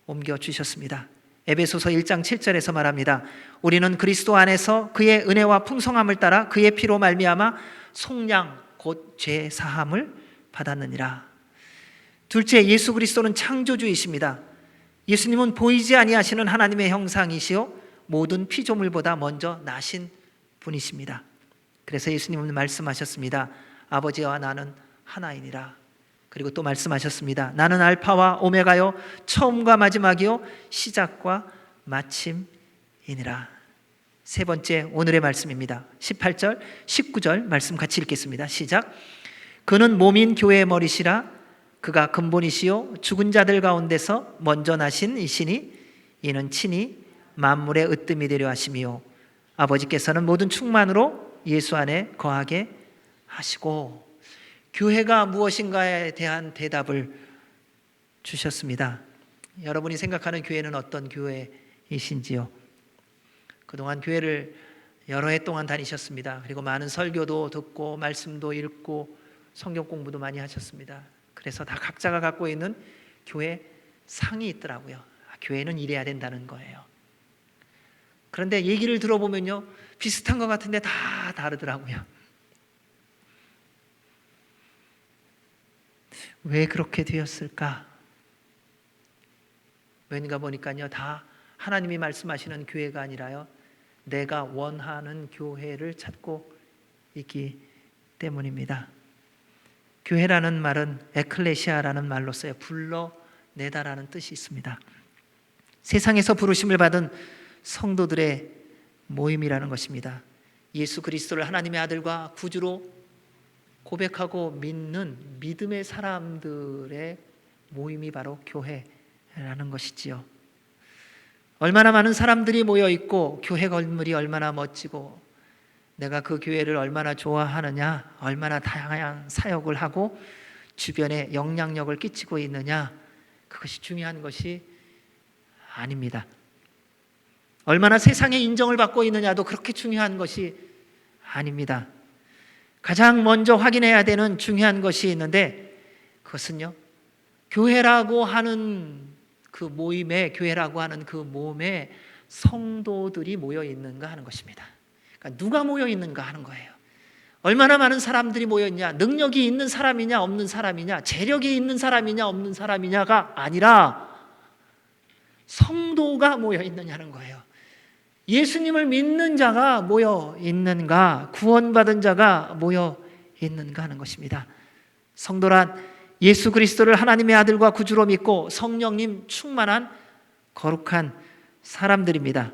Speaker 1: 옮겨주셨습니다. 에베소서 1장 7절에서 말합니다. 우리는 그리스도 안에서 그의 은혜와 풍성함을 따라 그의 피로 말미암아 속량 곧 죄 사함을 받았느니라. 둘째, 예수 그리스도는 창조주이십니다. 예수님은 보이지 아니하시는 하나님의 형상이시요 모든 피조물보다 먼저 나신 분이십니다. 그래서 예수님은 말씀하셨습니다. 아버지와 나는 하나이니라. 그리고 또 말씀하셨습니다. 나는 알파와 오메가요 처음과 마지막이요 시작과 마침이니라. 세 번째, 오늘의 말씀입니다. 18절, 19절 말씀 같이 읽겠습니다. 시작. 그는 몸인 교회의 머리시라. 그가 근본이시요 죽은 자들 가운데서 먼저 나신 이시니 이는 친히 만물의 으뜸이 되려 하심이요 아버지께서는 모든 충만으로 예수 안에 거하게 하시고, 교회가 무엇인가에 대한 대답을 주셨습니다. 여러분이 생각하는 교회는 어떤 교회이신지요? 그동안 교회를 여러 해 동안 다니셨습니다. 그리고 많은 설교도 듣고 말씀도 읽고 성경 공부도 많이 하셨습니다. 그래서 다 각자가 갖고 있는 교회 상이 있더라고요. 교회는 이래야 된다는 거예요. 그런데 얘기를 들어보면요, 비슷한 것 같은데 다 다르더라고요. 왜 그렇게 되었을까? 왠가 보니까요, 다 하나님이 말씀하시는 교회가 아니라요, 내가 원하는 교회를 찾고 있기 때문입니다. 교회라는 말은 에클레시아라는 말로 써요. 불러내다라는 뜻이 있습니다. 세상에서 부르심을 받은 성도들의 모임이라는 것입니다. 예수 그리스도를 하나님의 아들과 구주로 고백하고 믿는 믿음의 사람들의 모임이 바로 교회라는 것이지요. 얼마나 많은 사람들이 모여 있고 교회 건물이 얼마나 멋지고 내가 그 교회를 얼마나 좋아하느냐, 얼마나 다양한 사역을 하고 주변에 영향력을 끼치고 있느냐, 그것이 중요한 것이 아닙니다. 얼마나 세상에 인정을 받고 있느냐도 그렇게 중요한 것이 아닙니다. 가장 먼저 확인해야 되는 중요한 것이 있는데, 그것은요, 교회라고 하는 그 모임에, 교회라고 하는 그 몸에 성도들이 모여 있는가 하는 것입니다. 그러니까 누가 모여 있는가 하는 거예요. 얼마나 많은 사람들이 모여 있냐, 능력이 있는 사람이냐 없는 사람이냐, 재력이 있는 사람이냐 없는 사람이냐가 아니라 성도가 모여 있느냐는 거예요. 예수님을 믿는 자가 모여 있는가, 구원받은 자가 모여 있는가 하는 것입니다. 성도란 예수 그리스도를 하나님의 아들과 구주로 믿고 성령님 충만한 거룩한 사람들입니다.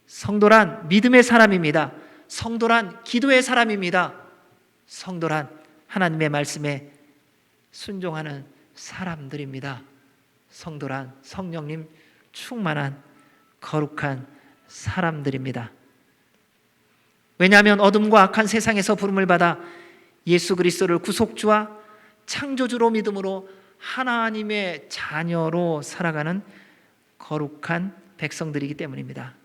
Speaker 1: 성도란 믿음의 사람입니다. 성도란 기도의 사람입니다. 성도란 하나님의 말씀에 순종하는 사람들입니다. 성도란 성령님 충만한 거룩한 사람들입니다. 왜냐하면 어둠과 악한 세상에서 부름을 받아 예수 그리스도를 구속주와 창조주로 믿음으로 하나님의 자녀로 살아가는 거룩한 백성들이기 때문입니다.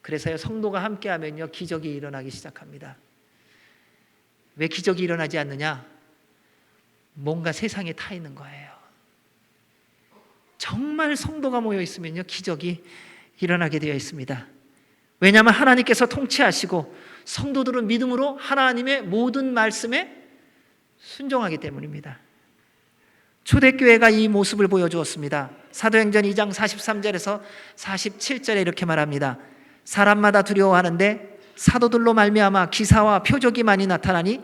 Speaker 1: 그래서요, 성도가 함께하면요, 기적이 일어나기 시작합니다. 왜 기적이 일어나지 않느냐? 뭔가 세상에 타 있는 거예요. 정말 성도가 모여 있으면요, 기적이 일어나게 되어 있습니다. 왜냐하면 하나님께서 통치하시고 성도들은 믿음으로 하나님의 모든 말씀에 순종하기 때문입니다. 초대교회가 이 모습을 보여주었습니다. 사도행전 2장 43절에서 47절에 이렇게 말합니다. 사람마다 두려워하는데 사도들로 말미암아 기사와 표적이 많이 나타나니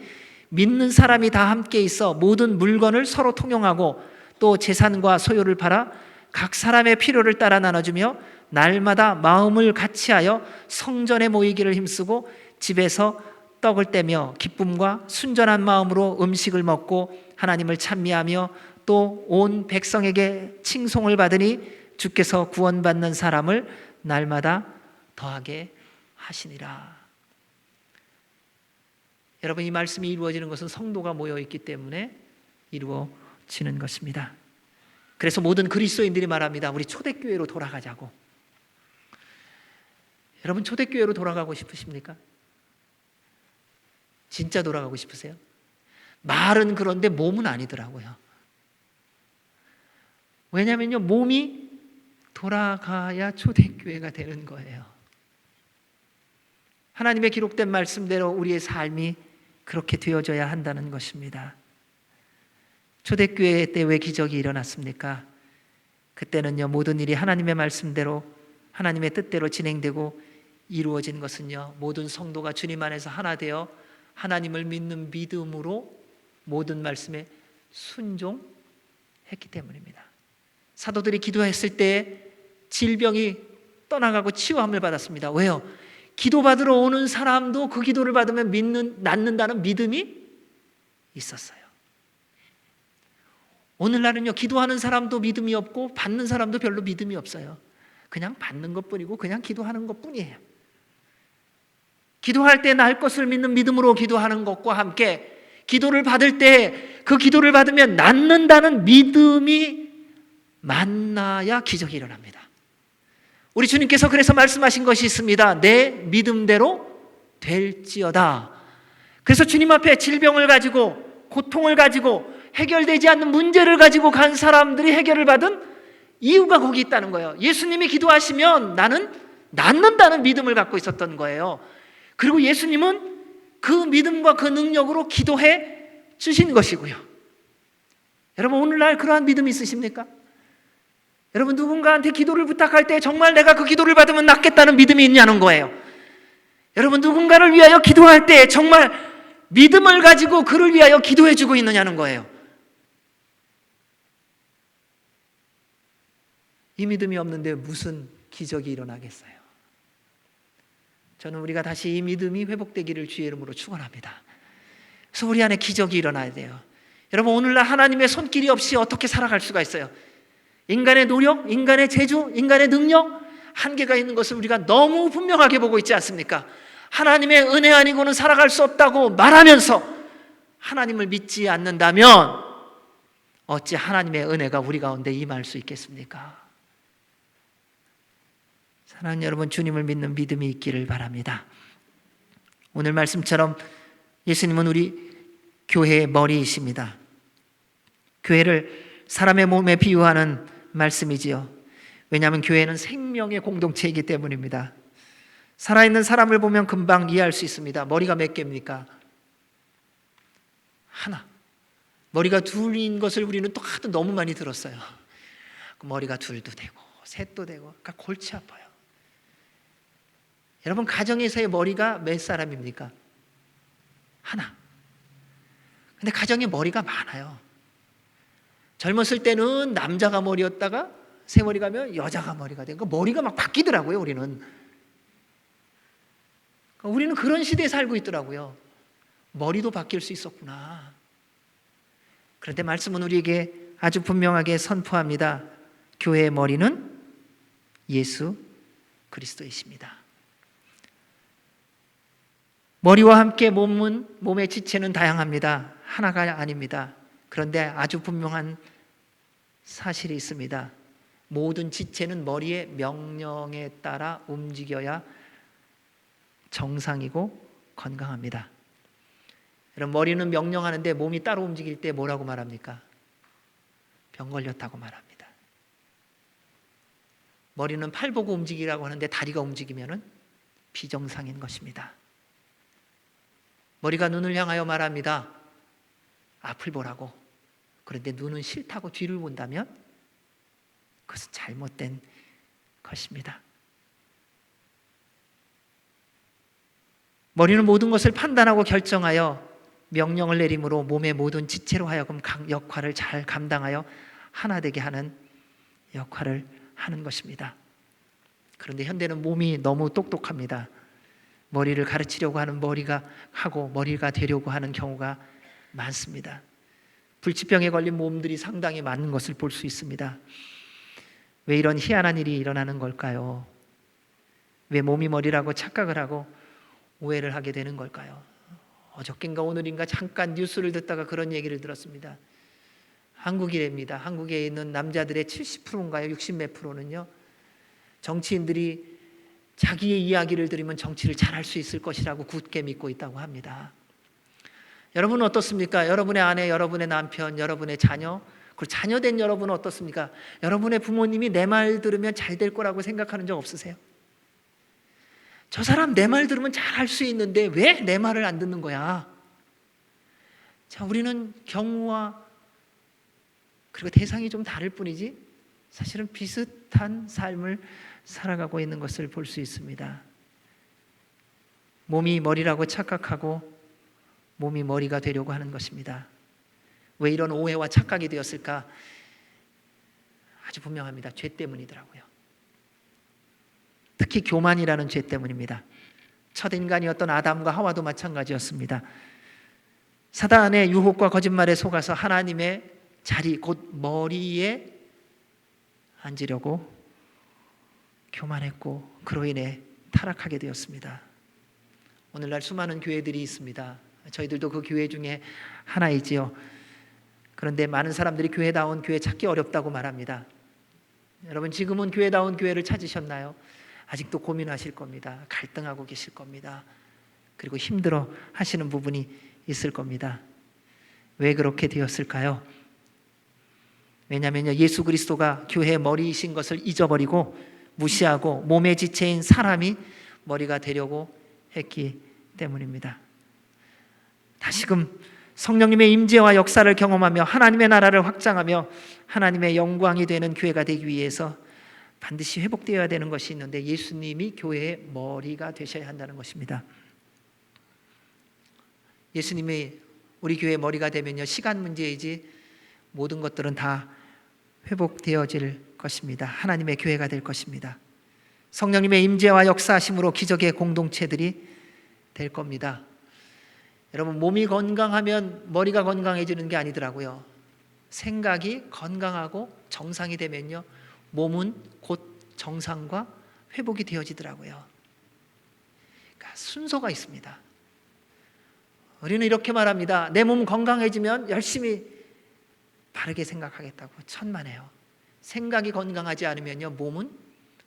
Speaker 1: 믿는 사람이 다 함께 있어 모든 물건을 서로 통용하고 또 재산과 소유를 팔아 각 사람의 필요를 따라 나눠주며 날마다 마음을 같이하여 성전에 모이기를 힘쓰고 집에서 떡을 떼며 기쁨과 순전한 마음으로 음식을 먹고 하나님을 찬미하며 또 온 백성에게 칭송을 받으니 주께서 구원받는 사람을 날마다 더하게 하시니라. 여러분, 이 말씀이 이루어지는 것은 성도가 모여 있기 때문에 이루어지는 것입니다. 그래서 모든 그리스도인들이 말합니다. 우리 초대교회로 돌아가자고. 여러분, 초대교회로 돌아가고 싶으십니까? 진짜 돌아가고 싶으세요? 말은 그런데 몸은 아니더라고요. 왜냐하면요, 몸이 돌아가야 초대교회가 되는 거예요. 하나님의 기록된 말씀대로 우리의 삶이 그렇게 되어져야 한다는 것입니다. 초대교회 때 왜 기적이 일어났습니까? 그때는요, 모든 일이 하나님의 말씀대로 하나님의 뜻대로 진행되고 이루어진 것은요, 모든 성도가 주님 안에서 하나 되어 하나님을 믿는 믿음으로 모든 말씀에 순종했기 때문입니다. 사도들이 기도했을 때 질병이 떠나가고 치유함을 받았습니다. 왜요? 기도받으러 오는 사람도 그 기도를 받으면 낫는다는 믿음이 있었어요. 오늘날은요, 기도하는 사람도 믿음이 없고 받는 사람도 별로 믿음이 없어요. 그냥 받는 것뿐이고 그냥 기도하는 것뿐이에요. 기도할 때 날 것을 믿는 믿음으로 기도하는 것과 함께 기도를 받을 때 그 기도를 받으면 낫는다는 믿음이 만나야 기적이 일어납니다. 우리 주님께서 그래서 말씀하신 것이 있습니다. 내 믿음대로 될지어다. 그래서 주님 앞에 질병을 가지고 고통을 가지고 해결되지 않는 문제를 가지고 간 사람들이 해결을 받은 이유가 거기 있다는 거예요. 예수님이 기도하시면 나는 낫는다는 믿음을 갖고 있었던 거예요. 그리고 예수님은 그 믿음과 그 능력으로 기도해 주신 것이고요. 여러분, 오늘날 그러한 믿음이 있으십니까? 여러분, 누군가한테 기도를 부탁할 때 정말 내가 그 기도를 받으면 낫겠다는 믿음이 있냐는 거예요. 여러분, 누군가를 위하여 기도할 때 정말 믿음을 가지고 그를 위하여 기도해 주고 있느냐는 거예요. 이 믿음이 없는데 무슨 기적이 일어나겠어요? 저는 우리가 다시 이 믿음이 회복되기를 주의 이름으로 축원합니다. 그래서 우리 안에 기적이 일어나야 돼요. 여러분, 오늘날 하나님의 손길이 없이 어떻게 살아갈 수가 있어요? 인간의 노력, 인간의 재주, 인간의 능력, 한계가 있는 것을 우리가 너무 분명하게 보고 있지 않습니까? 하나님의 은혜 아니고는 살아갈 수 없다고 말하면서 하나님을 믿지 않는다면 어찌 하나님의 은혜가 우리 가운데 임할 수 있겠습니까? 사랑하는 여러분, 주님을 믿는 믿음이 있기를 바랍니다. 오늘 말씀처럼 예수님은 우리 교회의 머리이십니다. 교회를 사람의 몸에 비유하는 말씀이지요. 왜냐하면 교회는 생명의 공동체이기 때문입니다. 살아있는 사람을 보면 금방 이해할 수 있습니다. 머리가 몇 개입니까? 하나. 머리가 둘인 것을 우리는 또 하도 너무 많이 들었어요. 머리가 둘도 되고 셋도 되고, 그러니까 골치 아파요. 여러분, 가정에서의 머리가 몇 사람입니까? 하나. 근데 가정에 머리가 많아요. 젊었을 때는 남자가 머리였다가 세월이 가면 여자가 머리가 되고 머리가 막 바뀌더라고요. 우리는 그런 시대에 살고 있더라고요. 머리도 바뀔 수 있었구나. 그런데 말씀은 우리에게 아주 분명하게 선포합니다. 교회의 머리는 예수 그리스도이십니다. 머리와 함께 몸의 지체는 다양합니다. 하나가 아닙니다. 그런데 아주 분명한 사실이 있습니다. 모든 지체는 머리의 명령에 따라 움직여야 정상이고 건강합니다. 여러분, 머리는 명령하는데 몸이 따로 움직일 때 뭐라고 말합니까? 병 걸렸다고 말합니다. 머리는 팔 보고 움직이라고 하는데 다리가 움직이면 비정상인 것입니다. 머리가 눈을 향하여 말합니다. 앞을 보라고. 그런데 눈은 싫다고 뒤를 본다면 그것은 잘못된 것입니다. 머리는 모든 것을 판단하고 결정하여 명령을 내림으로 몸의 모든 지체로 하여금 역할을 잘 감당하여 하나 되게 하는 역할을 하는 것입니다. 그런데 현대는 몸이 너무 똑똑합니다. 머리를 가르치려고 하는 머리가 하고 머리가 되려고 하는 경우가 많습니다. 불치병에 걸린 몸들이 상당히 많은 것을 볼 수 있습니다. 왜 이런 희한한 일이 일어나는 걸까요? 왜 몸이 머리라고 착각을 하고 오해를 하게 되는 걸까요? 어저께인가 오늘인가 잠깐 뉴스를 듣다가 그런 얘기를 들었습니다. 한국이랍니다. 한국에 있는 남자들의 70%인가요? 60 몇 프로는요, 정치인들이 자기의 이야기를 들으면 정치를 잘할 수 있을 것이라고 굳게 믿고 있다고 합니다. 여러분은 어떻습니까? 여러분의 아내, 여러분의 남편, 여러분의 자녀, 그리고 자녀된 여러분은 어떻습니까? 여러분의 부모님이 내 말 들으면 잘 될 거라고 생각하는 적 없으세요? 저 사람 내 말 들으면 잘할 수 있는데 왜 내 말을 안 듣는 거야? 자, 우리는 경우와 그리고 대상이 좀 다를 뿐이지 사실은 비슷한 삶을 살아가고 있는 것을 볼 수 있습니다. 몸이 머리라고 착각하고 몸이 머리가 되려고 하는 것입니다. 왜 이런 오해와 착각이 되었을까? 아주 분명합니다. 죄 때문이더라고요. 특히 교만이라는 죄 때문입니다. 첫 인간이었던 아담과 하와도 마찬가지였습니다. 사단의 유혹과 거짓말에 속아서 하나님의 자리, 곧 머리에 앉으려고 교만했고 그로 인해 타락하게 되었습니다. 오늘날 수많은 교회들이 있습니다. 저희들도 그 교회 중에 하나이지요. 그런데 많은 사람들이 교회다운 교회 찾기 어렵다고 말합니다. 여러분, 지금은 교회다운 교회를 찾으셨나요? 아직도 고민하실 겁니다. 갈등하고 계실 겁니다. 그리고 힘들어 하시는 부분이 있을 겁니다. 왜 그렇게 되었을까요? 왜냐하면 예수 그리스도가 교회의 머리이신 것을 잊어버리고 무시하고 몸의 지체인 사람이 머리가 되려고 했기 때문입니다. 다시금 성령님의 임재와 역사를 경험하며 하나님의 나라를 확장하며 하나님의 영광이 되는 교회가 되기 위해서 반드시 회복되어야 되는 것이 있는데 예수님이 교회의 머리가 되셔야 한다는 것입니다. 예수님이 우리 교회의 머리가 되면요, 시간 문제이지 모든 것들은 다 회복되어질 것입니다. 하나님의 교회가 될 것입니다. 성령님의 임재와 역사하심으로 기적의 공동체들이 될 겁니다. 여러분, 몸이 건강하면 머리가 건강해지는 게 아니더라고요. 생각이 건강하고 정상이 되면요, 몸은 곧 정상과 회복이 되어지더라고요. 그러니까 순서가 있습니다. 우리는 이렇게 말합니다. 내 몸 건강해지면 열심히 바르게 생각하겠다고. 천만에요. 생각이 건강하지 않으면요, 몸은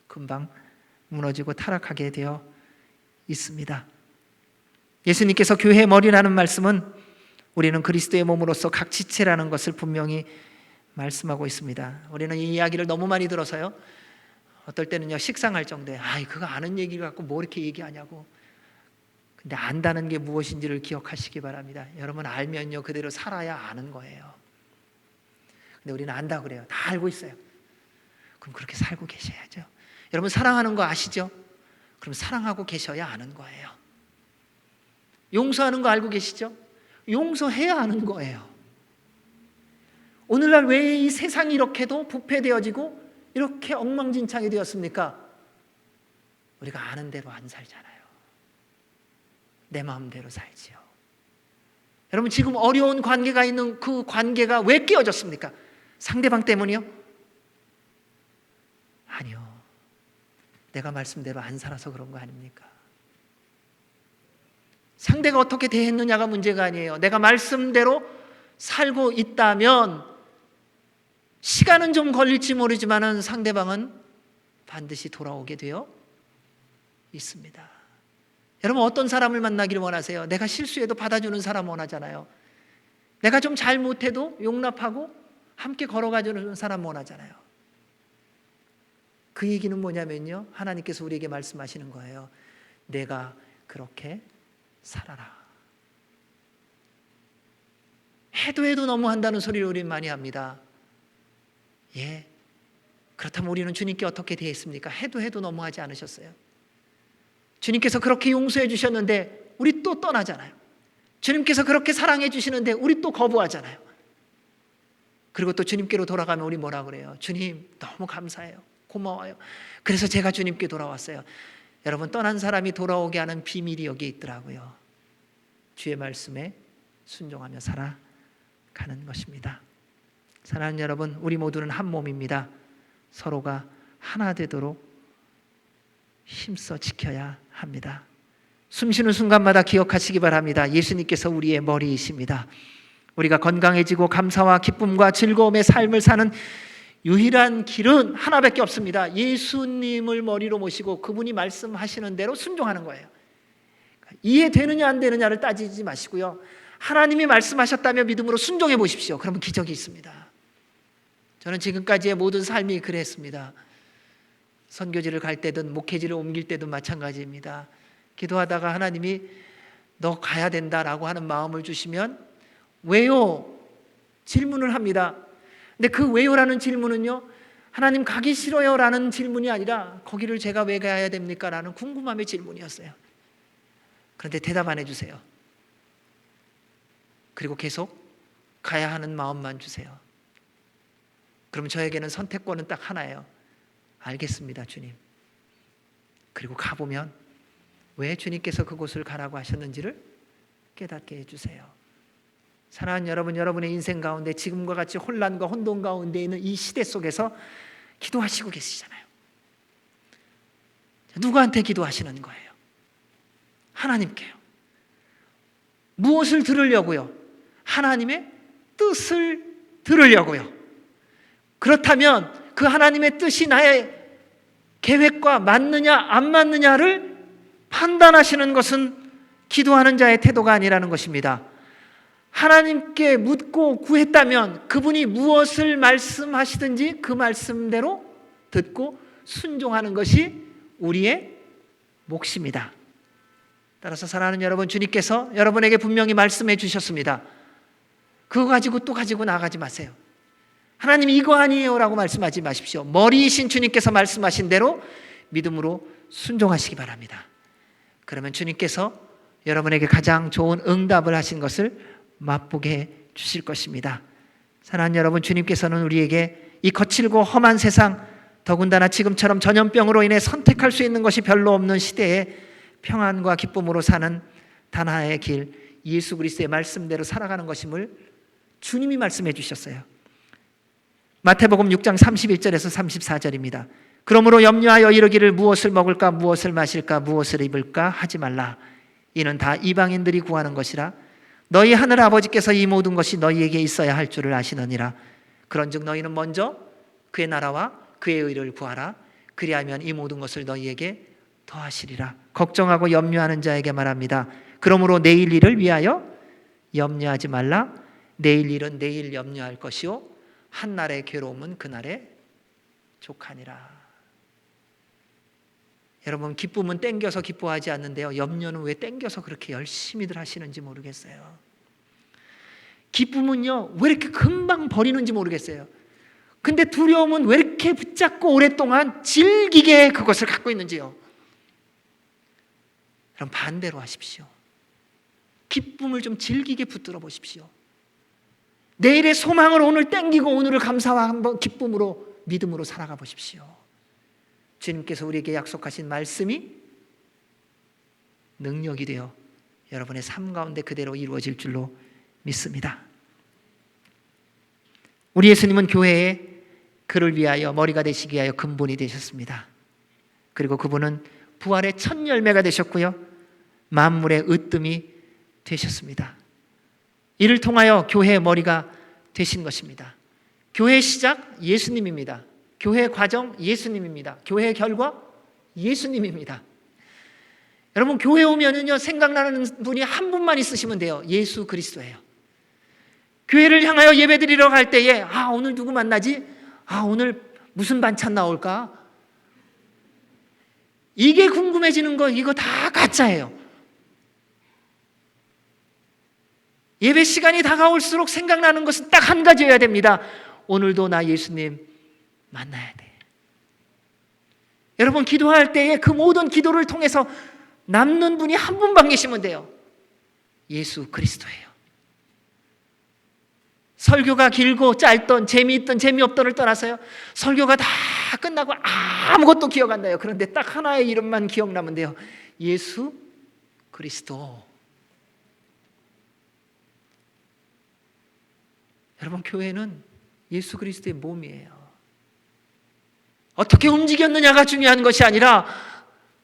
Speaker 1: 금방 무너지고 타락하게 되어 있습니다. 예수님께서 교회의 머리라는 말씀은 우리는 그리스도의 몸으로서 각 지체라는 것을 분명히 말씀하고 있습니다. 우리는 이 이야기를 너무 많이 들어서요, 어떨 때는요 식상할 정도에 그거 아는 얘기를 갖고 뭐 이렇게 얘기하냐고. 근데 안다는 게 무엇인지를 기억하시기 바랍니다. 여러분, 알면요 그대로 살아야 아는 거예요. 근데 우리는 안다고 그래요. 다 알고 있어요. 그럼 그렇게 살고 계셔야죠. 여러분, 사랑하는 거 아시죠? 그럼 사랑하고 계셔야 아는 거예요. 용서하는 거 알고 계시죠? 용서해야 아는 거예요. 오늘날 왜 이 세상이 이렇게도 부패되어지고 이렇게 엉망진창이 되었습니까? 우리가 아는 대로 안 살잖아요. 내 마음대로 살지요. 여러분, 지금 어려운 관계가 있는 그 관계가 왜 깨어졌습니까? 상대방 때문이요? 아니요. 내가 말씀대로 안 살아서 그런 거 아닙니까? 상대가 어떻게 대했느냐가 문제가 아니에요. 내가 말씀대로 살고 있다면 시간은 좀 걸릴지 모르지만 상대방은 반드시 돌아오게 되어 있습니다. 여러분, 어떤 사람을 만나기를 원하세요? 내가 실수해도 받아주는 사람 원하잖아요. 내가 좀 잘못해도 용납하고 함께 걸어가주는 사람 원하잖아요. 그 얘기는 뭐냐면요, 하나님께서 우리에게 말씀하시는 거예요. 내가 그렇게 살아라. 해도 너무한다는 소리를 우리는 많이 합니다. 예, 그렇다면 우리는 주님께 어떻게 대했습니까? 해도 너무하지 않으셨어요? 주님께서 그렇게 용서해 주셨는데 우리 또 떠나잖아요. 주님께서 그렇게 사랑해 주시는데 우리 또 거부하잖아요. 그리고 또 주님께로 돌아가면 우리 뭐라 그래요? 주님, 너무 감사해요. 고마워요. 그래서 제가 주님께 돌아왔어요. 여러분, 떠난 사람이 돌아오게 하는 비밀이 여기에 있더라고요. 주의 말씀에 순종하며 살아가는 것입니다. 사랑하는 여러분, 우리 모두는 한 몸입니다. 서로가 하나 되도록 힘써 지켜야 합니다. 숨쉬는 순간마다 기억하시기 바랍니다. 예수님께서 우리의 머리이십니다. 우리가 건강해지고 감사와 기쁨과 즐거움의 삶을 사는 유일한 길은 하나밖에 없습니다. 예수님을 머리로 모시고 그분이 말씀하시는 대로 순종하는 거예요. 이해되느냐 안 되느냐를 따지지 마시고요, 하나님이 말씀하셨다며 믿음으로 순종해 보십시오. 그러면 기적이 있습니다. 저는 지금까지의 모든 삶이 그랬습니다. 선교지를 갈 때든 목회지를 옮길 때든 마찬가지입니다. 기도하다가 하나님이 너 가야 된다라고 하는 마음을 주시면 왜요? 질문을 합니다. 근데 그 왜요라는 질문은요, 하나님 가기 싫어요 라는 질문이 아니라 거기를 제가 왜 가야 됩니까? 라는 궁금함의 질문이었어요. 그런데 대답 안 해주세요. 그리고 계속 가야 하는 마음만 주세요. 그럼 저에게는 선택권은 딱 하나예요. 알겠습니다, 주님. 그리고 가보면 왜 주님께서 그곳을 가라고 하셨는지를 깨닫게 해주세요. 사랑하는 여러분, 여러분의 인생 가운데 지금과 같이 혼란과 혼돈 가운데 있는 이 시대 속에서 기도하시고 계시잖아요. 누구한테 기도하시는 거예요? 하나님께요. 무엇을 들으려고요? 하나님의 뜻을 들으려고요. 그렇다면 그 하나님의 뜻이 나의 계획과 맞느냐 안 맞느냐를 판단하시는 것은 기도하는 자의 태도가 아니라는 것입니다. 하나님께 묻고 구했다면 그분이 무엇을 말씀하시든지 그 말씀대로 듣고 순종하는 것이 우리의 몫입니다. 따라서 사랑하는 여러분, 주님께서 여러분에게 분명히 말씀해 주셨습니다. 그거 가지고 또 가지고 나가지 마세요. 하나님 이거 아니에요 라고 말씀하지 마십시오. 머리이신 주님께서 말씀하신 대로 믿음으로 순종하시기 바랍니다. 그러면 주님께서 여러분에게 가장 좋은 응답을 하신 것을 맛보게 해 주실 것입니다. 사랑하는 여러분, 주님께서는 우리에게 이 거칠고 험한 세상, 더군다나 지금처럼 전염병으로 인해 선택할 수 있는 것이 별로 없는 시대에 평안과 기쁨으로 사는 단 하나의 길, 예수 그리스도의 말씀대로 살아가는 것임을 주님이 말씀해 주셨어요. 마태복음 6장 31절에서 34절입니다. 그러므로 염려하여 이르기를 무엇을 먹을까 무엇을 마실까 무엇을 입을까 하지 말라. 이는 다 이방인들이 구하는 것이라. 너희 하늘 아버지께서 이 모든 것이 너희에게 있어야 할 줄을 아시느니라. 그런즉 너희는 먼저 그의 나라와 그의 의를 구하라. 그리하면 이 모든 것을 너희에게 더하시리라. 걱정하고 염려하는 자에게 말합니다. 그러므로 내일 일을 위하여 염려하지 말라. 내일 일은 내일 염려할 것이요 한날의 괴로움은 그날의 족하니라. 여러분, 기쁨은 땡겨서 기뻐하지 않는데요, 염려는 왜 땡겨서 그렇게 열심히들 하시는지 모르겠어요. 기쁨은요 왜 이렇게 금방 버리는지 모르겠어요. 근데 두려움은 왜 이렇게 붙잡고 오랫동안 질기게 그것을 갖고 있는지요. 그럼 반대로 하십시오. 기쁨을 좀 질기게 붙들어 보십시오. 내일의 소망을 오늘 땡기고 오늘을 감사와 한번 기쁨으로 믿음으로 살아가 보십시오. 주님께서 우리에게 약속하신 말씀이 능력이 되어 여러분의 삶 가운데 그대로 이루어질 줄로 믿습니다. 우리 예수님은 교회에 그를 위하여 머리가 되시기 위하여 근본이 되셨습니다. 그리고 그분은 부활의 첫 열매가 되셨고요, 만물의 으뜸이 되셨습니다. 이를 통하여 교회의 머리가 되신 것입니다. 교회의 시작 예수님입니다. 교회의 과정 예수님입니다. 교회의 결과 예수님입니다. 여러분, 교회 오면은요, 생각나는 분이 한 분만 있으시면 돼요. 예수 그리스도예요. 교회를 향하여 예배드리러 갈 때에 오늘 누구 만나지? 오늘 무슨 반찬 나올까? 이게 궁금해지는 거, 이거 다 가짜예요. 예배 시간이 다가올수록 생각나는 것은 딱 한 가지여야 됩니다. 오늘도 나 예수님 만나야 돼. 여러분, 기도할 때에 그 모든 기도를 통해서 남는 분이 한 분만 계시면 돼요. 예수 그리스도예요. 설교가 길고 짧던, 재미있던 재미없던을 떠나서요, 설교가 다 끝나고 아무것도 기억 안 나요. 그런데 딱 하나의 이름만 기억나면 돼요. 예수 그리스도. 여러분, 교회는 예수 그리스도의 몸이에요. 어떻게 움직였느냐가 중요한 것이 아니라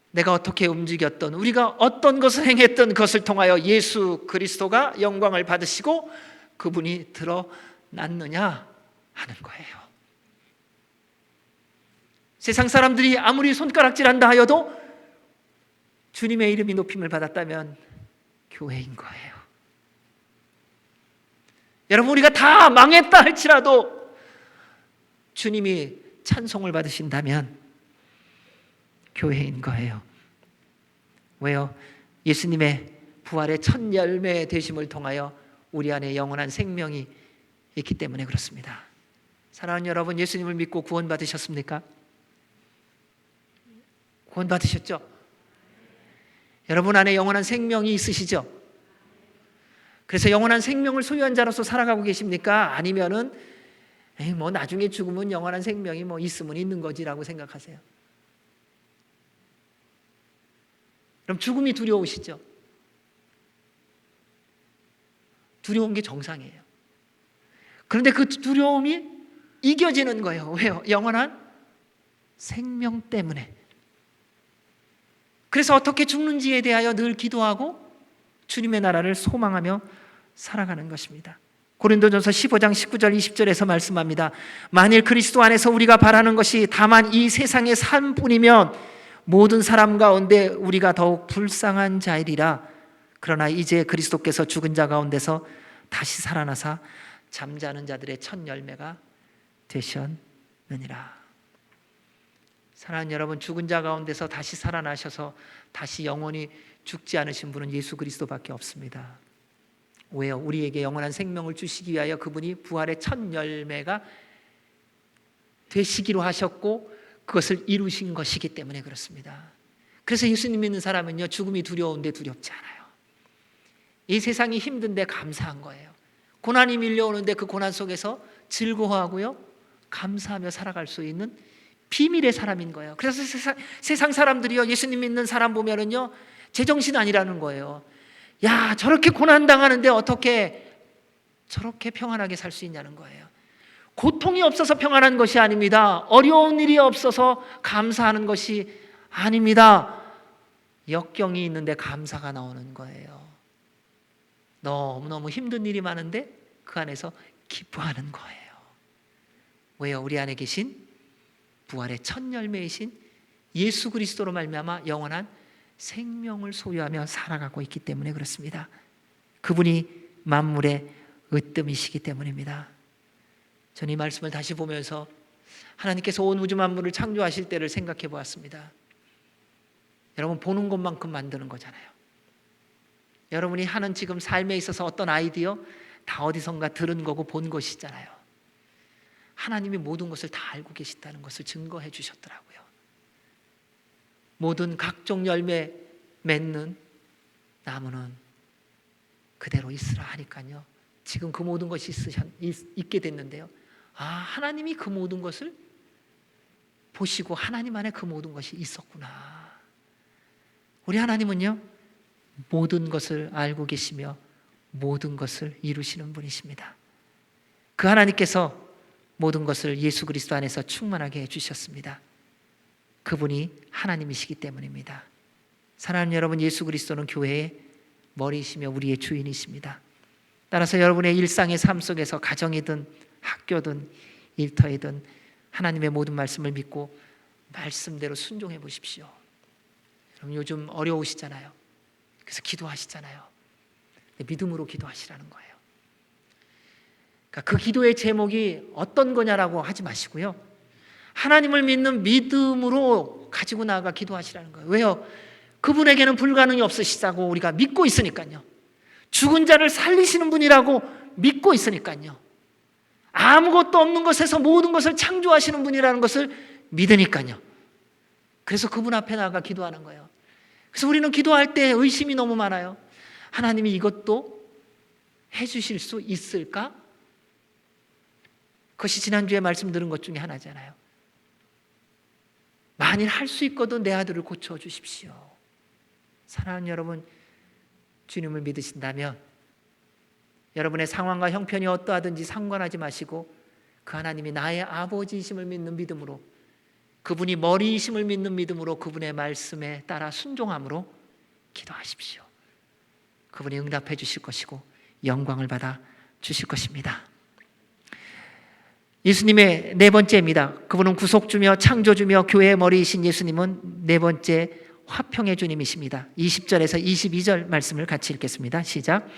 Speaker 1: 내가 어떻게 움직였던, 우리가 어떤 것을 행했던 그것을 통하여 예수 그리스도가 영광을 받으시고 그분이 드러났느냐 하는 거예요. 세상 사람들이 아무리 손가락질한다 하여도 주님의 이름이 높임을 받았다면 교회인 거예요. 여러분, 우리가 다 망했다 할지라도 주님이 찬송을 받으신다면 교회인 거예요. 왜요? 예수님의 부활의 첫 열매 되심을 통하여 우리 안에 영원한 생명이 있기 때문에 그렇습니다. 사랑하는 여러분, 예수님을 믿고 구원 받으셨습니까? 구원 받으셨죠? 여러분 안에 영원한 생명이 있으시죠? 그래서 영원한 생명을 소유한 자로서 살아가고 계십니까? 아니면은 뭐 나중에 죽으면 영원한 생명이 뭐 있으면 있는 거지라고 생각하세요? 그럼 죽음이 두려우시죠? 두려운 게 정상이에요. 그런데 그 두려움이 이겨지는 거예요. 왜요? 영원한 생명 때문에. 그래서 어떻게 죽는지에 대하여 늘 기도하고 주님의 나라를 소망하며 살아가는 것입니다. 고린도전서 15장 19절 20절에서 말씀합니다. 만일 그리스도 안에서 우리가 바라는 것이 다만 이 세상의 삶뿐이면 모든 사람 가운데 우리가 더욱 불쌍한 자이리라. 그러나 이제 그리스도께서 죽은 자 가운데서 다시 살아나사 잠자는 자들의 첫 열매가 되셨느니라. 사랑하는 여러분, 죽은 자 가운데서 다시 살아나셔서 다시 영원히 죽지 않으신 분은 예수 그리스도밖에 없습니다. 왜요? 우리에게 영원한 생명을 주시기 위하여 그분이 부활의 첫 열매가 되시기로 하셨고 그것을 이루신 것이기 때문에 그렇습니다. 그래서 예수님 믿는 사람은요, 죽음이 두려운데 두렵지 않아요. 이 세상이 힘든데 감사한 거예요. 고난이 밀려오는데 그 고난 속에서 즐거워하고요, 감사하며 살아갈 수 있는 비밀의 사람인 거예요. 그래서 세상 사람들이요, 예수님 믿는 사람 보면은요, 제정신 아니라는 거예요. 야, 저렇게 고난 당하는데 어떻게 저렇게 평안하게 살 수 있냐는 거예요. 고통이 없어서 평안한 것이 아닙니다. 어려운 일이 없어서 감사하는 것이 아닙니다. 역경이 있는데 감사가 나오는 거예요. 너무너무 힘든 일이 많은데 그 안에서 기뻐하는 거예요. 왜요? 우리 안에 계신 부활의 첫 열매이신 예수 그리스도로 말미암아 영원한 생명을 소유하며 살아가고 있기 때문에 그렇습니다. 그분이 만물의 으뜸이시기 때문입니다. 저는 이 말씀을 다시 보면서 하나님께서 온 우주 만물을 창조하실 때를 생각해 보았습니다. 여러분, 보는 것만큼 만드는 거잖아요. 여러분이 하는 지금 삶에 있어서 어떤 아이디어 다 어디선가 들은 거고 본 것이잖아요. 하나님이 모든 것을 다 알고 계신다는 것을 증거해 주셨더라고요. 모든 각종 열매 맺는 나무는 그대로 있으라 하니까요, 지금 그 모든 것이 있게 됐는데요, 하나님이 그 모든 것을 보시고 하나님 안에 그 모든 것이 있었구나. 우리 하나님은요, 모든 것을 알고 계시며 모든 것을 이루시는 분이십니다. 그 하나님께서 모든 것을 예수 그리스도 안에서 충만하게 해주셨습니다. 그분이 하나님이시기 때문입니다. 사랑하는 여러분, 예수 그리스도는 교회의 머리이시며 우리의 주인이십니다. 따라서 여러분의 일상의 삶 속에서 가정이든 학교든 일터이든 하나님의 모든 말씀을 믿고 말씀대로 순종해 보십시오. 여러분 요즘 어려우시잖아요. 그래서 기도하시잖아요. 믿음으로 기도하시라는 거예요. 그러니까 그 기도의 제목이 어떤 거냐라고 하지 마시고요. 하나님을 믿는 믿음으로 가지고 나아가 기도하시라는 거예요. 왜요? 그분에게는 불가능이 없으시다고 우리가 믿고 있으니까요. 죽은 자를 살리시는 분이라고 믿고 있으니까요. 아무것도 없는 것에서 모든 것을 창조하시는 분이라는 것을 믿으니까요. 그래서 그분 앞에 나가 기도하는 거예요. 그래서 우리는 기도할 때 의심이 너무 많아요. 하나님이 이것도 해주실 수 있을까? 그것이 지난주에 말씀 들은 것 중에 하나잖아요. 만일 할 수 있거든 내 아들을 고쳐주십시오. 사랑하는 여러분, 주님을 믿으신다면 여러분의 상황과 형편이 어떠하든지 상관하지 마시고 그 하나님이 나의 아버지이심을 믿는 믿음으로, 그분이 머리이심을 믿는 믿음으로 그분의 말씀에 따라 순종함으로 기도하십시오. 그분이 응답해 주실 것이고 영광을 받아 주실 것입니다. 예수님의 네 번째입니다. 그분은 구속주며 창조주며 교회의 머리이신 예수님은 네 번째 화평의 주님이십니다. 20절에서 22절 말씀을 같이 읽겠습니다. 시작.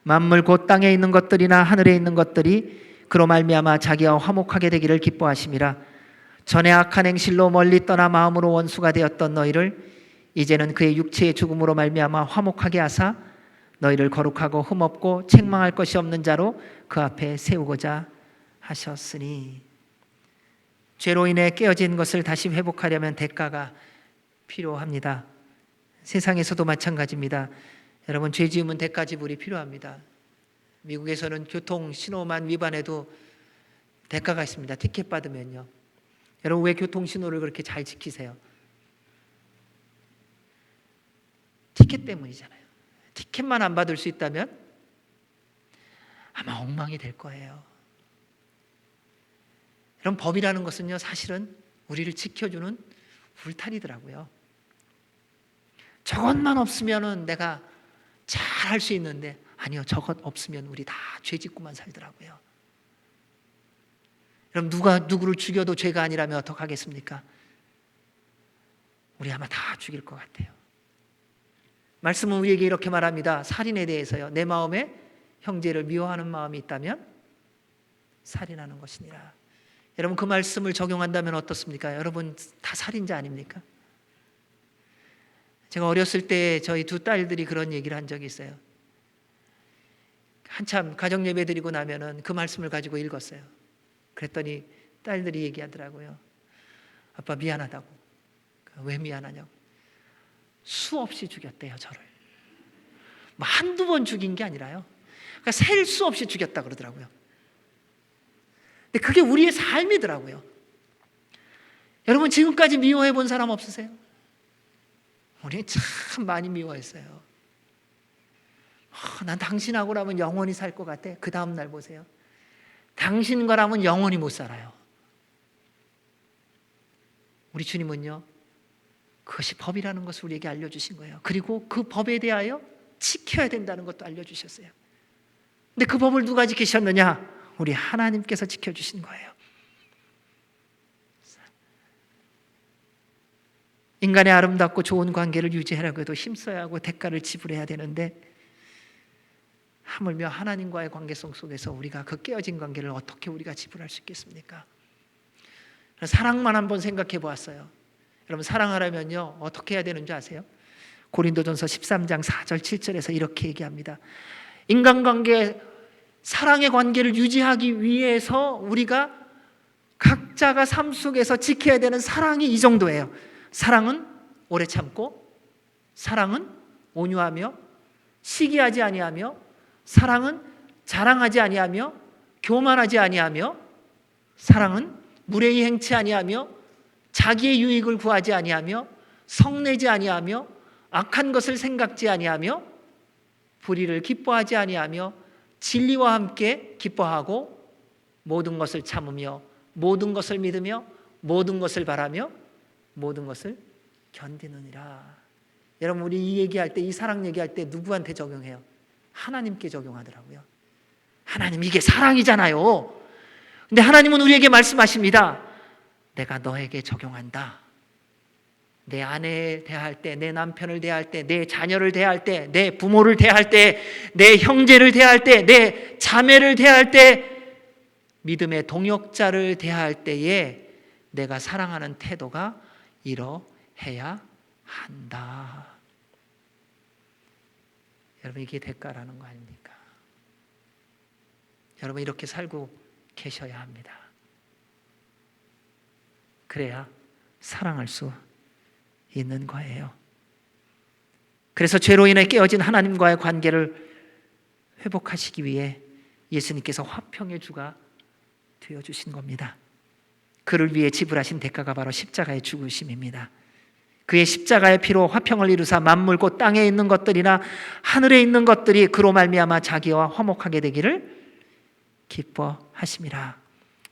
Speaker 1: 만물 곧 땅에 있는 것들이나 하늘에 있는 것들이 그로 말미암아 자기와 화목하게 되기를 기뻐하심이라. 전에 악한 행실로 멀리 떠나 마음으로 원수가 되었던 너희를 이제는 그의 육체의 죽음으로 말미암아 화목하게 하사 너희를 거룩하고 흠없고 책망할 것이 없는 자로 그 앞에 세우고자 하셨으니. 죄로 인해 깨어진 것을 다시 회복하려면 대가가 필요합니다. 세상에서도 마찬가지입니다. 여러분, 죄 지으면 대가 지불이 필요합니다. 미국에서는 교통 신호만 위반해도 대가가 있습니다. 티켓 받으면요. 여러분, 왜 교통 신호를 그렇게 잘 지키세요? 티켓 때문이잖아요. 티켓만 안 받을 수 있다면 아마 엉망이 될 거예요. 이런 법이라는 것은요, 사실은 우리를 지켜주는 울타리더라고요. 저것만 없으면은 내가 잘 할 수 있는데, 아니요, 저것 없으면 우리 다 죄 짓고만 살더라고요. 그럼 누가 누구를 죽여도 죄가 아니라면 어떡하겠습니까? 우리 아마 다 죽일 것 같아요. 말씀은 우리에게 이렇게 말합니다. 살인에 대해서요. 내 마음에 형제를 미워하는 마음이 있다면 살인하는 것이니라. 여러분, 그 말씀을 적용한다면 어떻습니까? 여러분 다 살인자 아닙니까? 제가 어렸을 때 저희 두 딸들이 그런 얘기를 한 적이 있어요. 한참 가정 예배 드리고 나면은 그 말씀을 가지고 읽었어요. 그랬더니 딸들이 얘기하더라고요. 아빠 미안하다고. 왜 미안하냐고. 수없이 죽였대요, 저를. 뭐 한두 번 죽인 게 아니라요. 그러니까 셀 수 없이 죽였다 그러더라고요. 근데 그게 우리의 삶이더라고요. 여러분, 지금까지 미워해 본 사람 없으세요? 우리 참 많이 미워했어요. 난 당신하고라면 영원히 살 것 같아. 그 다음 날 보세요. 당신과라면 영원히 못 살아요. 우리 주님은요, 그것이 법이라는 것을 우리에게 알려주신 거예요. 그리고 그 법에 대하여 지켜야 된다는 것도 알려주셨어요. 근데 그 법을 누가 지키셨느냐? 우리 하나님께서 지켜주신 거예요. 인간의 아름답고 좋은 관계를 유지하려고 해도 힘써야 하고 대가를 지불해야 되는데, 하물며 하나님과의 관계성 속에서 우리가 그 깨어진 관계를 어떻게 우리가 지불할 수 있겠습니까? 사랑만 한번 생각해 보았어요. 여러분, 사랑하려면요 어떻게 해야 되는 줄 아세요? 고린도전서 13장 4절 7절에서 이렇게 얘기합니다. 인간관계, 사랑의 관계를 유지하기 위해서 우리가 각자가 삶 속에서 지켜야 되는 사랑이 이 정도예요. 사랑은 오래 참고, 사랑은 온유하며, 시기하지 아니하며, 사랑은 자랑하지 아니하며, 교만하지 아니하며, 사랑은 무례히 행치 아니하며, 자기의 유익을 구하지 아니하며, 성내지 아니하며, 악한 것을 생각지 아니하며, 불의를 기뻐하지 아니하며, 진리와 함께 기뻐하고, 모든 것을 참으며 모든 것을 믿으며 모든 것을 바라며 모든 것을 견디느니라. 여러분, 우리 이 얘기할 때, 이 사랑 얘기할 때 누구한테 적용해요? 하나님께 적용하더라고요. 하나님, 이게 사랑이잖아요. 근데 하나님은 우리에게 말씀하십니다. 내가 너에게 적용한다. 내 아내에 대할 때, 내 남편을 대할 때, 내 자녀를 대할 때, 내 부모를 대할 때, 내 형제를 대할 때, 내 자매를 대할 때, 믿음의 동역자를 대할 때에 내가 사랑하는 태도가 이러해야 한다. 여러분, 이게 대가라는 거 아닙니까? 여러분, 이렇게 살고 계셔야 합니다. 그래야 사랑할 수 있는 거예요. 그래서 죄로 인해 깨어진 하나님과의 관계를 회복하시기 위해 예수님께서 화평의 주가 되어주신 겁니다. 그를 위해 지불하신 대가가 바로 십자가의 죽으심입니다. 그의 십자가의 피로 화평을 이루사 만물 곧 땅에 있는 것들이나 하늘에 있는 것들이 그로 말미암아 자기와 화목하게 되기를 기뻐하심이라.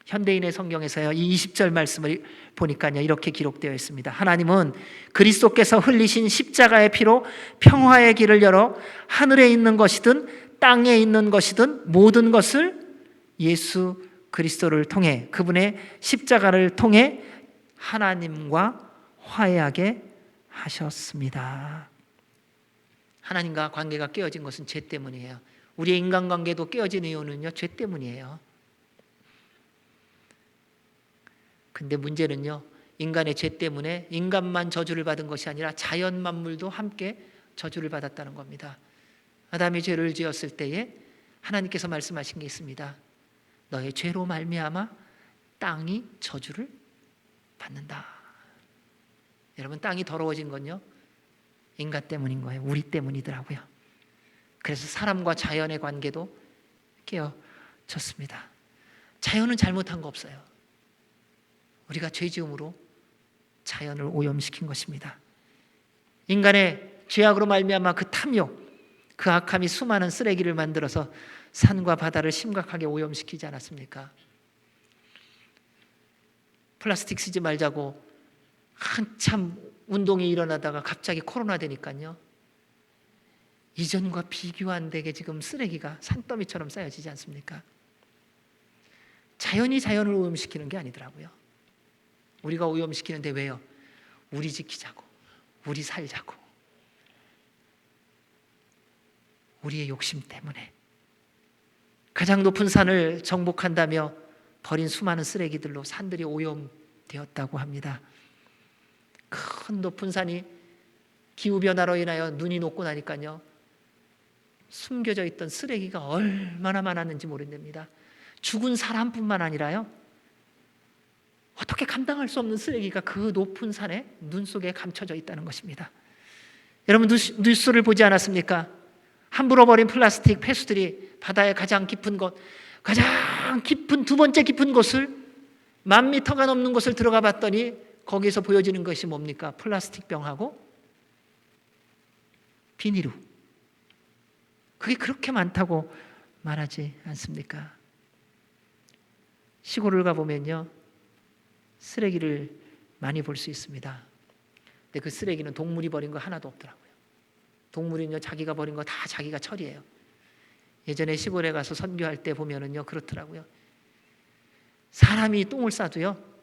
Speaker 1: 현대인의 성경에서요, 이 20절 말씀을 보니까요, 이렇게 기록되어 있습니다. 하나님은 그리스도께서 흘리신 십자가의 피로 평화의 길을 열어 하늘에 있는 것이든 땅에 있는 것이든 모든 것을 예수 그리스도를 통해, 그분의 십자가를 통해 하나님과 화해하게 하셨습니다. 하나님과 관계가 깨어진 것은 죄 때문이에요. 우리의 인간관계도 깨어진 이유는요, 죄 때문이에요. 근데 문제는요, 인간의 죄 때문에 인간만 저주를 받은 것이 아니라 자연 만물도 함께 저주를 받았다는 겁니다. 아담이 죄를 지었을 때에 하나님께서 말씀하신 게 있습니다. 너의 죄로 말미암아 땅이 저주를 받는다. 여러분, 땅이 더러워진 건요, 인간 때문인 거예요. 우리 때문이더라고요. 그래서 사람과 자연의 관계도 깨어졌습니다. 자연은 잘못한 거 없어요. 우리가 죄지음으로 자연을 오염시킨 것입니다. 인간의 죄악으로 말미암아 그 탐욕, 그 악함이 수많은 쓰레기를 만들어서 산과 바다를 심각하게 오염시키지 않았습니까? 플라스틱 쓰지 말자고 한참 운동이 일어나다가 갑자기 코로나 되니까요, 이전과 비교 안 되게 지금 쓰레기가 산더미처럼 쌓여지지 않습니까? 자연이 자연을 오염시키는 게 아니더라고요. 우리가 오염시키는데 왜요? 우리 지키자고, 우리 살자고, 우리의 욕심 때문에. 가장 높은 산을 정복한다며 버린 수많은 쓰레기들로 산들이 오염되었다고 합니다. 큰 높은 산이 기후변화로 인하여 눈이 녹고 나니까요, 숨겨져 있던 쓰레기가 얼마나 많았는지 모른답니다. 죽은 사람뿐만 아니라요, 어떻게 감당할 수 없는 쓰레기가 그 높은 산에 눈 속에 감춰져 있다는 것입니다. 여러분, 뉴스를 보지 않았습니까? 함부로 버린 플라스틱 폐수들이 바다의 가장 깊은 곳, 가장 깊은 두 번째 깊은 곳을 10,000m가 넘는 곳을 들어가 봤더니 거기에서 보여지는 것이 뭡니까? 플라스틱 병하고 비닐우. 그게 그렇게 많다고 말하지 않습니까? 시골을 가보면요, 쓰레기를 많이 볼 수 있습니다. 근데 그 쓰레기는 동물이 버린 거 하나도 없더라고요. 동물은요, 자기가 버린 거 다 자기가 처리해요. 예전에 시골에 가서 선교할 때 보면은요, 그렇더라고요. 사람이 똥을 싸도요,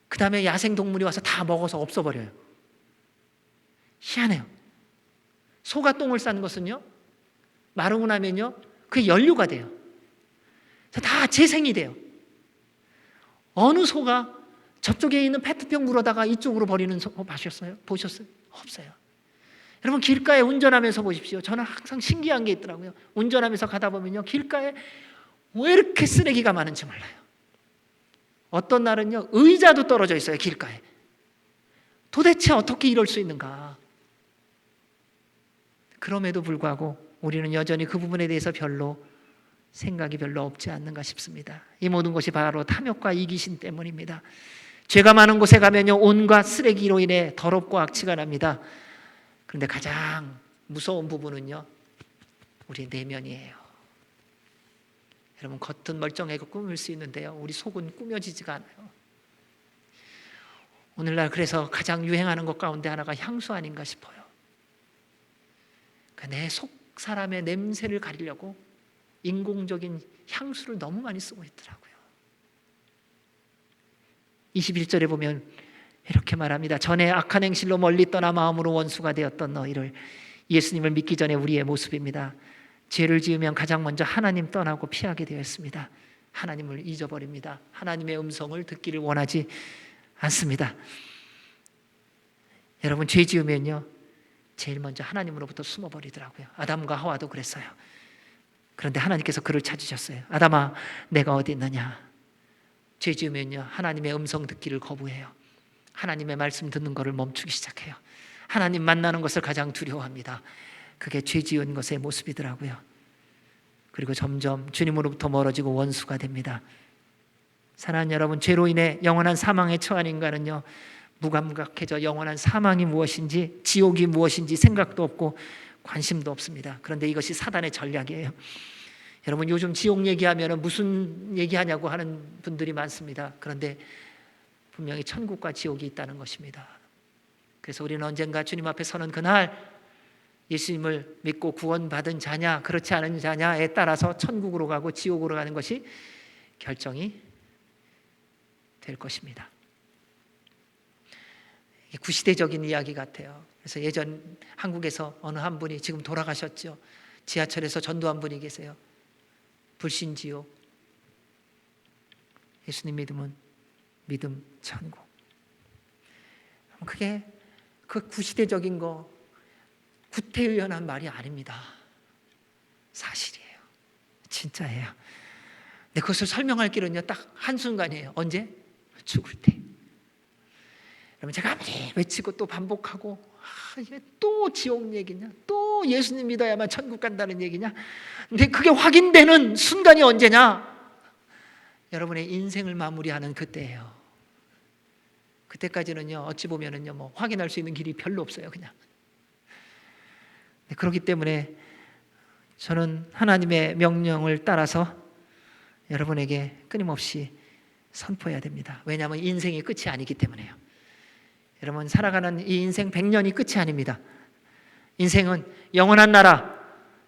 Speaker 1: 그 다음에 야생 동물이 와서 다 먹어서 없어버려요. 희한해요. 소가 똥을 싸는 것은요, 마르고 나면요, 그게 연료가 돼요. 다 재생이 돼요. 어느 소가 저쪽에 있는 페트병 물어다가 이쪽으로 버리는 소 보셨어요? 없어요. 여러분, 길가에 운전하면서 보십시오. 저는 항상 신기한 게 있더라고요. 운전하면서 가다 보면요, 길가에 왜 이렇게 쓰레기가 많은지 몰라요. 어떤 날은요, 의자도 떨어져 있어요, 길가에. 도대체 어떻게 이럴 수 있는가? 그럼에도 불구하고 우리는 여전히 그 부분에 대해서 생각이 별로 없지 않는가 싶습니다. 이 모든 것이 바로 탐욕과 이기심 때문입니다. 죄가 많은 곳에 가면요, 온갖 쓰레기로 인해 더럽고 악취가 납니다. 그런데 가장 무서운 부분은요, 우리의 내면이에요. 여러분, 겉은 멀쩡하게 꾸밀 수 있는데요, 우리 속은 꾸며지지가 않아요. 오늘날 그래서 가장 유행하는 것 가운데 하나가 향수 아닌가 싶어요. 그러니까 내 속 사람의 냄새를 가리려고 인공적인 향수를 너무 많이 쓰고 있더라고요. 21절에 보면 이렇게 말합니다. 전에 악한 행실로 멀리 떠나 마음으로 원수가 되었던 너희를. 예수님을 믿기 전에 우리의 모습입니다. 죄를 지으면 가장 먼저 하나님 떠나고 피하게 되었습니다. 하나님을 잊어버립니다. 하나님의 음성을 듣기를 원하지 않습니다. 여러분, 죄 지으면요, 제일 먼저 하나님으로부터 숨어버리더라고요. 아담과 하와도 그랬어요. 그런데 하나님께서 그를 찾으셨어요. 아담아, 내가 어디 있느냐? 죄 지으면요, 하나님의 음성 듣기를 거부해요. 하나님의 말씀 듣는 것을 멈추기 시작해요. 하나님 만나는 것을 가장 두려워합니다. 그게 죄 지은 것의 모습이더라고요. 그리고 점점 주님으로부터 멀어지고 원수가 됩니다. 사랑하는 여러분, 죄로 인해 영원한 사망에 처한 인간은요, 무감각해져 영원한 사망이 무엇인지, 지옥이 무엇인지 생각도 없고 관심도 없습니다. 그런데 이것이 사단의 전략이에요. 여러분, 요즘 지옥 얘기하면 무슨 얘기하냐고 하는 분들이 많습니다. 그런데 분명히 천국과 지옥이 있다는 것입니다. 그래서 우리는 언젠가 주님 앞에 서는 그날 예수님을 믿고 구원받은 자냐 그렇지 않은 자냐에 따라서 천국으로 가고 지옥으로 가는 것이 결정이 될 것입니다. 구시대적인 이야기 같아요. 그래서 예전 한국에서 어느 한 분이, 지금 돌아가셨죠, 지하철에서 전도한 분이 계세요. 불신지옥, 예수님 믿음은 믿음 천국. 그게 그 구시대적인 거, 구태의연한 말이 아닙니다. 사실이에요. 진짜예요. 근데 그것을 설명할 길은요, 딱 한순간이에요. 언제? 죽을 때. 여러분, 제가 아무리 외치고 또 반복하고, 이게 또 지옥 얘기냐, 또 예수님 믿어야만 천국 간다는 얘기냐, 근데 그게 확인되는 순간이 언제냐? 여러분의 인생을 마무리하는 그때예요. 그때까지는요, 어찌 보면은요, 뭐 확인할 수 있는 길이 별로 없어요, 그냥. 그렇기 때문에 저는 하나님의 명령을 따라서 여러분에게 끊임없이 선포해야 됩니다. 왜냐하면 인생이 끝이 아니기 때문에요. 여러분, 살아가는 이 인생 100년이 끝이 아닙니다. 인생은 영원한 나라,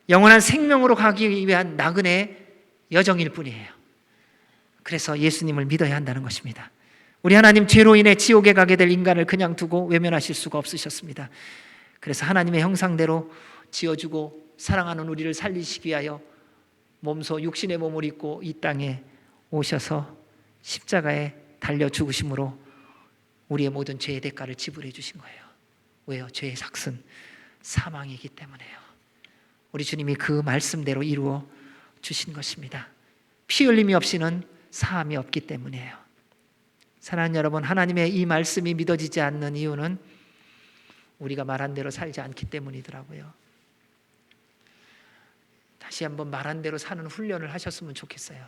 Speaker 1: 영원한 생명으로 가기 위한 나그네의 여정일 뿐이에요. 그래서 예수님을 믿어야 한다는 것입니다. 우리 하나님, 죄로 인해 지옥에 가게 될 인간을 그냥 두고 외면하실 수가 없으셨습니다. 그래서 하나님의 형상대로 지어주고 사랑하는 우리를 살리시기 위하여 몸소 육신의 몸을 입고 이 땅에 오셔서 십자가에 달려 죽으심으로 우리의 모든 죄의 대가를 지불해 주신 거예요. 왜요? 죄의 삭은 사망이기 때문에요. 우리 주님이 그 말씀대로 이루어 주신 것입니다. 피 흘림이 없이는 사함이 없기 때문이에요. 사랑하는 여러분, 하나님의 이 말씀이 믿어지지 않는 이유는 우리가 말한 대로 살지 않기 때문이더라고요. 다시 한번 말한 대로 사는 훈련을 하셨으면 좋겠어요.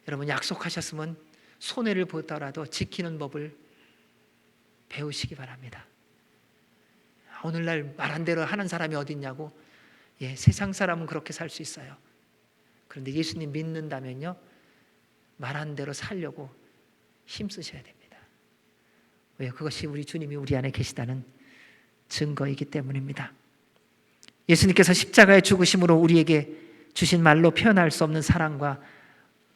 Speaker 1: 여러분, 약속하셨으면 손해를 보더라도 지키는 법을 배우시기 바랍니다. 오늘날 말한 대로 하는 사람이 어디 있냐고? 세상 사람은 그렇게 살 수 있어요. 그런데 예수님 믿는다면요, 말한 대로 살려고 힘쓰셔야 됩니다. 왜요? 그것이 우리 주님이 우리 안에 계시다는 증거이기 때문입니다. 예수님께서 십자가의 죽으심으로 우리에게 주신 말로 표현할 수 없는 사랑과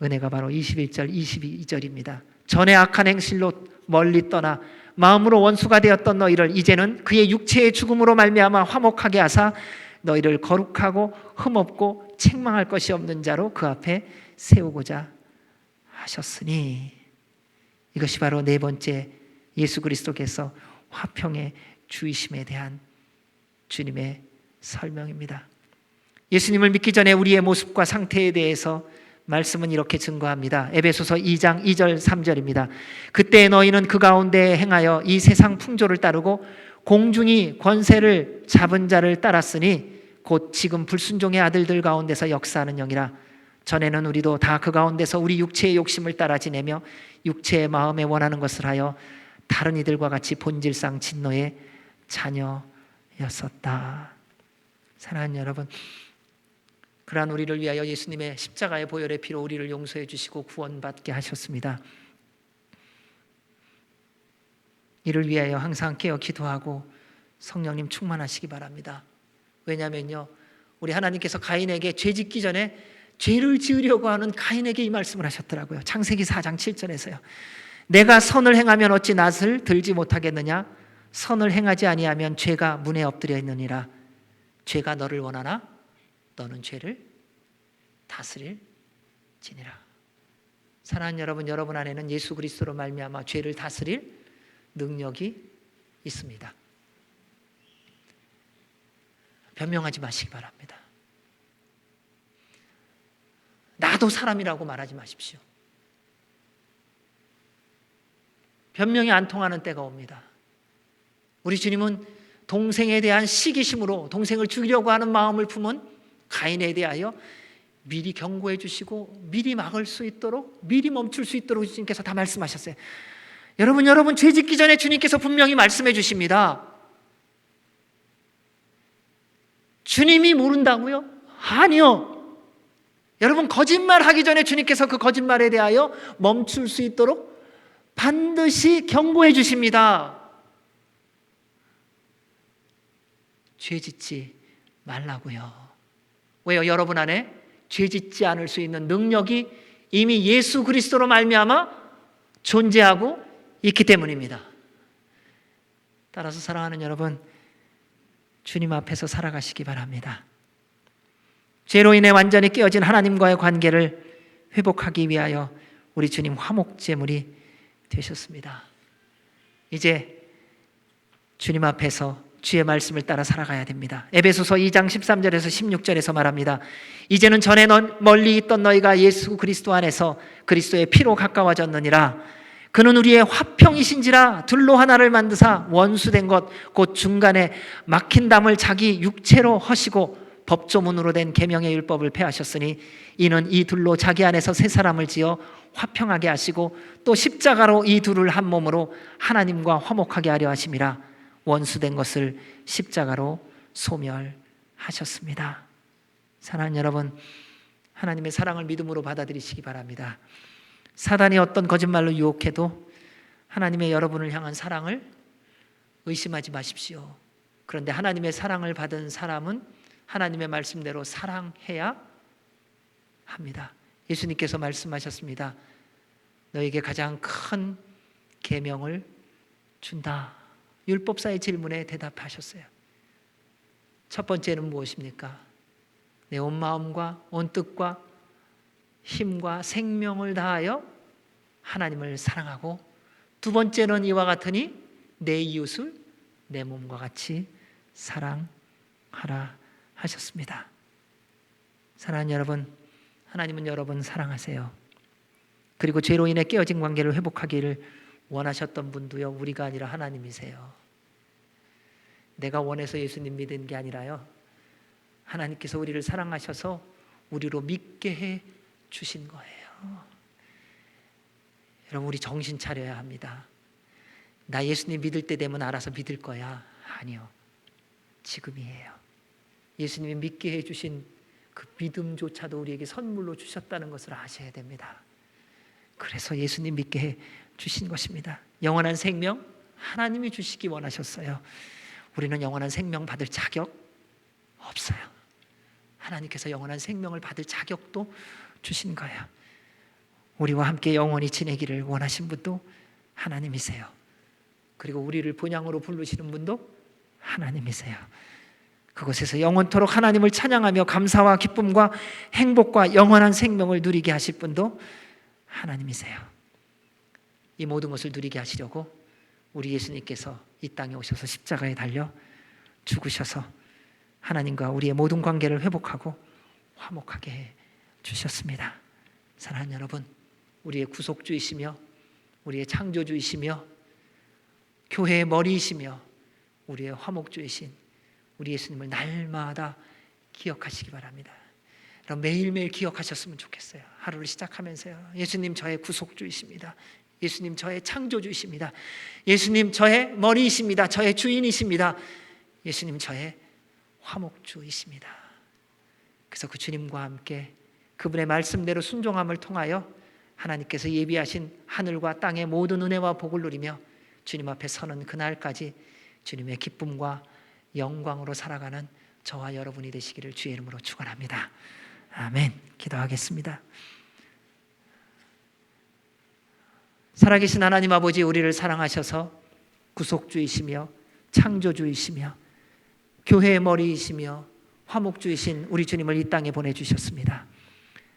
Speaker 1: 은혜가 바로 21절, 22절입니다. 전에 악한 행실로 멀리 떠나 마음으로 원수가 되었던 너희를 이제는 그의 육체의 죽음으로 말미암아 화목하게 하사 너희를 거룩하고 흠없고 책망할 것이 없는 자로 그 앞에 세우고자 하셨으니, 이것이 바로 네 번째 예수 그리스도께서 화평의 주이심에 대한 주님의 설명입니다. 예수님을 믿기 전에 우리의 모습과 상태에 대해서 말씀은 이렇게 증거합니다. 에베소서 2장 2절 3절입니다. 그때 너희는 그 가운데 행하여 이 세상 풍조를 따르고 공중이 권세를 잡은 자를 따랐으니 곧 지금 불순종의 아들들 가운데서 역사하는 영이라. 전에는 우리도 다 그 가운데서 우리 육체의 욕심을 따라 지내며 육체의 마음에 원하는 것을 하여 다른 이들과 같이 본질상 진노의 자녀였었다. 사랑하는 여러분, 그러한 우리를 위하여 예수님의 십자가의 보혈의 피로 우리를 용서해 주시고 구원받게 하셨습니다. 이를 위하여 항상 깨어 기도하고 성령님 충만하시기 바랍니다. 왜냐하면요, 우리 하나님께서 가인에게 죄 짓기 전에 죄를 지으려고 하는 가인에게 이 말씀을 하셨더라고요. 창세기 4장 7절에서요. 내가 선을 행하면 어찌 낫을 들지 못하겠느냐? 선을 행하지 아니하면 죄가 문에 엎드려 있느니라. 죄가 너를 원하나 너는 죄를 다스릴지니라. 사랑하는 여러분, 여러분 안에는 예수 그리스도로 말미암아 죄를 다스릴 능력이 있습니다. 변명하지 마시기 바랍니다. 나도 사람이라고 말하지 마십시오. 변명이 안 통하는 때가 옵니다. 우리 주님은 동생에 대한 시기심으로 동생을 죽이려고 하는 마음을 품은 가인에 대하여 미리 경고해 주시고 미리 막을 수 있도록, 미리 멈출 수 있도록 주님께서 다 말씀하셨어요. 여러분 죄 짓기 전에 주님께서 분명히 말씀해 주십니다. 주님이 모른다고요? 아니요. 여러분, 거짓말하기 전에 주님께서 그 거짓말에 대하여 멈출 수 있도록 반드시 경고해 주십니다. 죄 짓지 말라고요. 왜요? 여러분 안에 죄 짓지 않을 수 있는 능력이 이미 예수 그리스도로 말미암아 존재하고 있기 때문입니다. 따라서 사랑하는 여러분, 주님 앞에서 살아가시기 바랍니다. 죄로 인해 완전히 깨어진 하나님과의 관계를 회복하기 위하여 우리 주님 화목제물이 되셨습니다. 이제 주님 앞에서 주의 말씀을 따라 살아가야 됩니다. 에베소서 2장 13절에서 16절에서 말합니다. 이제는 전에 멀리 있던 너희가 예수 그리스도 안에서 그리스도의 피로 가까워졌느니라. 그는 우리의 화평이신지라. 둘로 하나를 만드사 원수된 것 곧 중간에 막힌 담을 자기 육체로 허시고 법조문으로 된 계명의 율법을 폐하셨으니 이는 이 둘로 자기 안에서 새 사람을 지어 화평하게 하시고 또 십자가로 이 둘을 한 몸으로 하나님과 화목하게 하려 하심이라. 원수된 것을 십자가로 소멸하셨습니다. 사랑하는 여러분, 하나님의 사랑을 믿음으로 받아들이시기 바랍니다. 사단이 어떤 거짓말로 유혹해도 하나님의 여러분을 향한 사랑을 의심하지 마십시오. 그런데 하나님의 사랑을 받은 사람은 하나님의 말씀대로 사랑해야 합니다. 예수님께서 말씀하셨습니다. 너에게 가장 큰 계명을 준다. 율법사의 질문에 대답하셨어요. 첫 번째는 무엇입니까? 내 온 마음과 온 뜻과 힘과 생명을 다하여 하나님을 사랑하고, 두 번째는 이와 같으니 내 이웃을 내 몸과 같이 사랑하라 하셨습니다. 사랑하는 여러분, 하나님은 여러분 사랑하세요. 그리고 죄로 인해 깨어진 관계를 회복하기를 원하셨던 분도요, 우리가 아니라 하나님이세요. 내가 원해서 예수님 믿은 게 아니라요, 하나님께서 우리를 사랑하셔서 우리로 믿게 해 주신 거예요. 여러분, 우리 정신 차려야 합니다. 나 예수님 믿을 때 되면 알아서 믿을 거야. 아니요, 지금이에요. 예수님이 믿게 해 주신 그 믿음조차도 우리에게 선물로 주셨다는 것을 아셔야 됩니다. 그래서 예수님 믿게 해 주신 것입니다. 영원한 생명 하나님이 주시기 원하셨어요. 우리는 영원한 생명 받을 자격 없어요. 하나님께서 영원한 생명을 받을 자격도 주신 거예요. 우리와 함께 영원히 지내기를 원하신 분도 하나님이세요. 그리고 우리를 본향으로 부르시는 분도 하나님이세요. 그곳에서 영원토록 하나님을 찬양하며 감사와 기쁨과 행복과 영원한 생명을 누리게 하실 분도 하나님이세요. 이 모든 것을 누리게 하시려고 우리 예수님께서 이 땅에 오셔서 십자가에 달려 죽으셔서 하나님과 우리의 모든 관계를 회복하고 화목하게 해 주셨습니다. 사랑하는 여러분, 우리의 구속주이시며 우리의 창조주이시며 교회의 머리이시며 우리의 화목주이신 우리 예수님을 날마다 기억하시기 바랍니다. 그럼 매일매일 기억하셨으면 좋겠어요. 하루를 시작하면서요, 예수님 저의 구속주이십니다. 예수님 저의 창조주이십니다. 예수님 저의 머리이십니다. 저의 주인이십니다. 예수님 저의 화목주이십니다. 그 그래서 그 주님과 함께 그분의 말씀대로 순종함을 통하여 하나님께서 예비하신 하늘과 땅의 모든 은혜와 복을 누리며 주님 앞에 서는 그날까지 주님의 기쁨과 영광으로 살아가는 저와 여러분이 되시기를 주의 이름으로 축원합니다. 아멘. 기도하겠습니다. 살아계신 하나님 아버지, 우리를 사랑하셔서 구속주이시며 창조주이시며 교회의 머리이시며 화목주이신 우리 주님을 이 땅에 보내주셨습니다.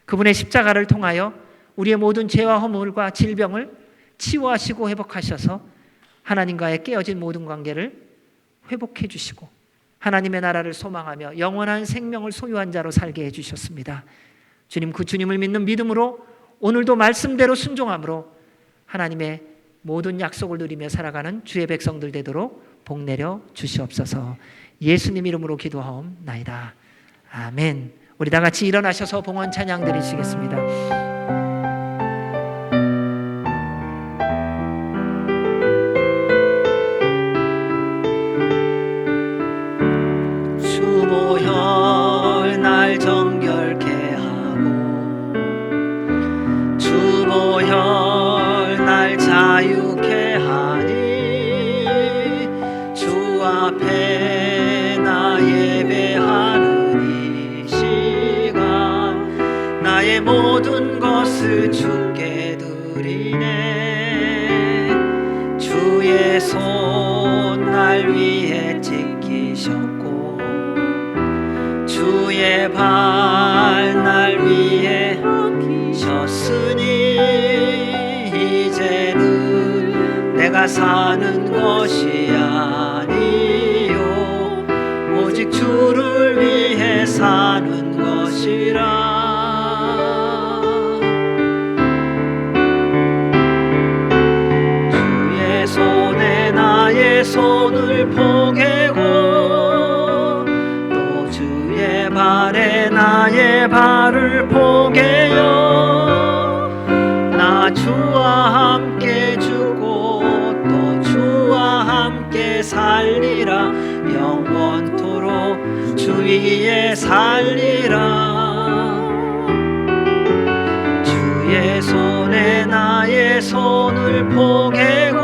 Speaker 1: 그분의 십자가를 통하여 우리의 모든 죄와 허물과 질병을 치유하시고 회복하셔서 하나님과의 깨어진 모든 관계를 회복해 주시고 하나님의 나라를 소망하며 영원한 생명을 소유한 자로 살게 해주셨습니다. 주님, 그 주님을 믿는 믿음으로 오늘도 말씀대로 순종함으로 하나님의 모든 약속을 누리며 살아가는 주의 백성들 되도록 복 내려 주시옵소서. 예수님 이름으로 기도하옵나이다. 아멘. 우리 다 같이 일어나셔서 봉헌 찬양 드리시겠습니다. 주보혈 날 정결케 하고 주보혈 날 자유케 하니 주 앞에 나 예배하는 이 시간 나의 모든 것을 주께 드리네. 주의 손 날 위해 지키셨고 주의 발 날 위해 셨으니 이제는 내가 사는 것이 아니요 오직 주를 위해 사는 것이라. 주의 손에 나의 손을 포개고 또 주의 발에 나의 발을 포개어 나 주와 함께 죽고 또 주와 함께 살리라. 영원토록 주 위에 살리라. 주의 손에 나의 손을 포개고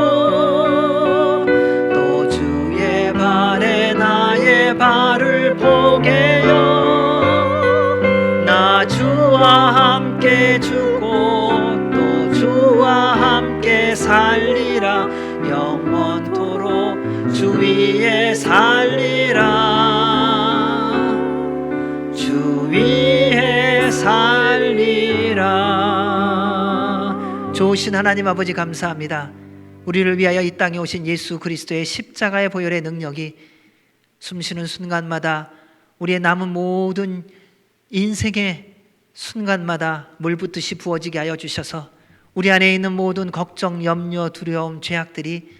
Speaker 1: 또 주의 발에 나의 발을 포개어 나 주와 함께 죽고 또 주와 함께 살리라. 영원토록 주 위에 살리라. 주 위에 살리라. 좋으신 하나님 아버지, 감사합니다. 우리를 위하여 이 땅에 오신 예수 그리스도의 십자가의 보혈의 능력이 숨쉬는 순간마다 우리의 남은 모든 인생의 순간마다 물붓듯이 부어지게 하여 주셔서 우리 안에 있는 모든 걱정, 염려, 두려움, 죄악들이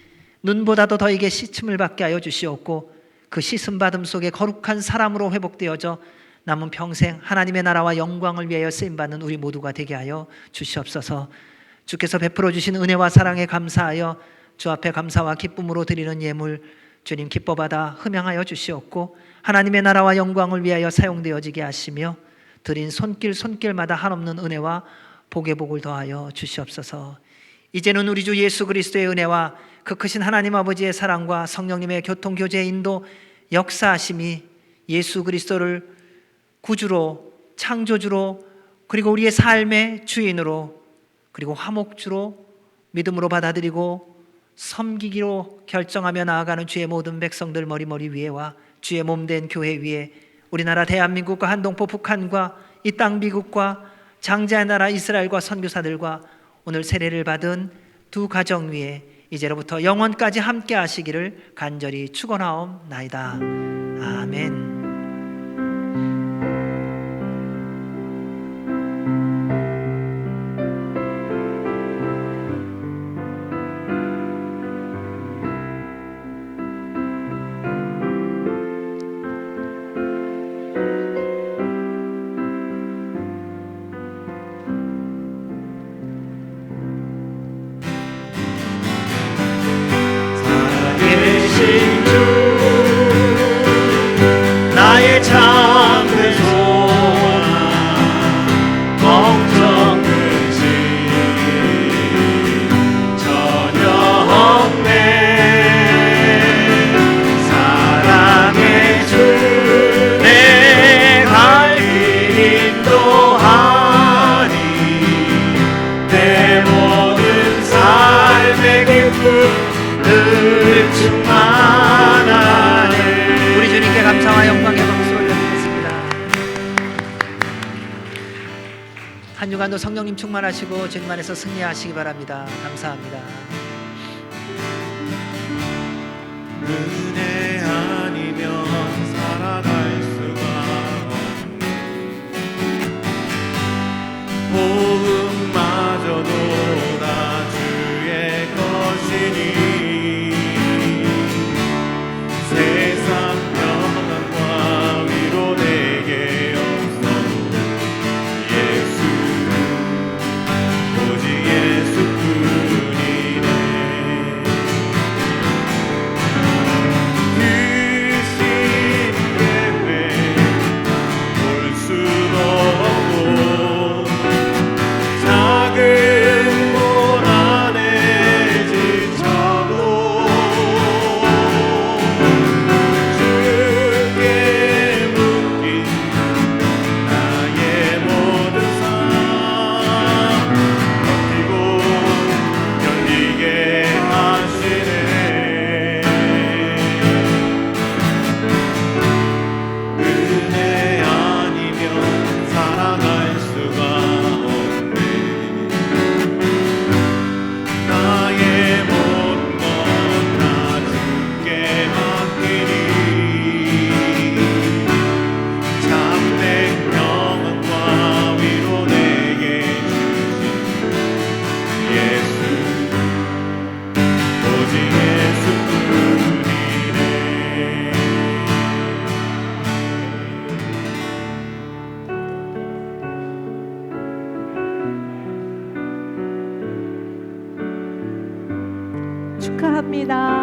Speaker 1: 눈보다도 더 이게 씻음을 받게 하여 주시옵고 그 씻음 받음 속에 거룩한 사람으로 회복되어져 남은 평생 하나님의 나라와 영광을 위하여 쓰임받는 우리 모두가 되게 하여 주시옵소서. 주께서 베풀어 주신 은혜와 사랑에 감사하여 주 앞에 감사와 기쁨으로 드리는 예물 주님 기뻐받아 흠양하여 주시옵고 하나님의 나라와 영광을 위하여 사용되어지게 하시며 드린 손길마다 한없는 은혜와 복의 복을 더하여 주시옵소서. 이제는 우리 주 예수 그리스도의 은혜와 그 크신 하나님 아버지의 사랑과 성령님의 교통교제 인도 역사하심이 예수 그리스도를 구주로 창조주로 그리고 우리의 삶의 주인으로 그리고 화목주로 믿음으로 받아들이고 섬기기로 결정하며 나아가는 주의 모든 백성들 머리 위에와 주의 몸된 교회 위에 우리나라 대한민국과 한동포 북한과 이 땅 미국과 장자의 나라 이스라엘과 선교사들과 오늘 세례를 받은 두 가정 위에 이제로부터 영원까지 함께 하시기를 간절히 축원하옵나이다. 아멘. 한 주간도 성령님 충만하시고 주님 안에서 승리하시기 바랍니다. 감사합니다.
Speaker 2: 은혜 아니면 살아갈 수가 없네. 복음마저도 다 주의 것이니 세상 평안과 위로 내게 없어도 예수 오직 예수뿐이네.
Speaker 4: 축하합니다.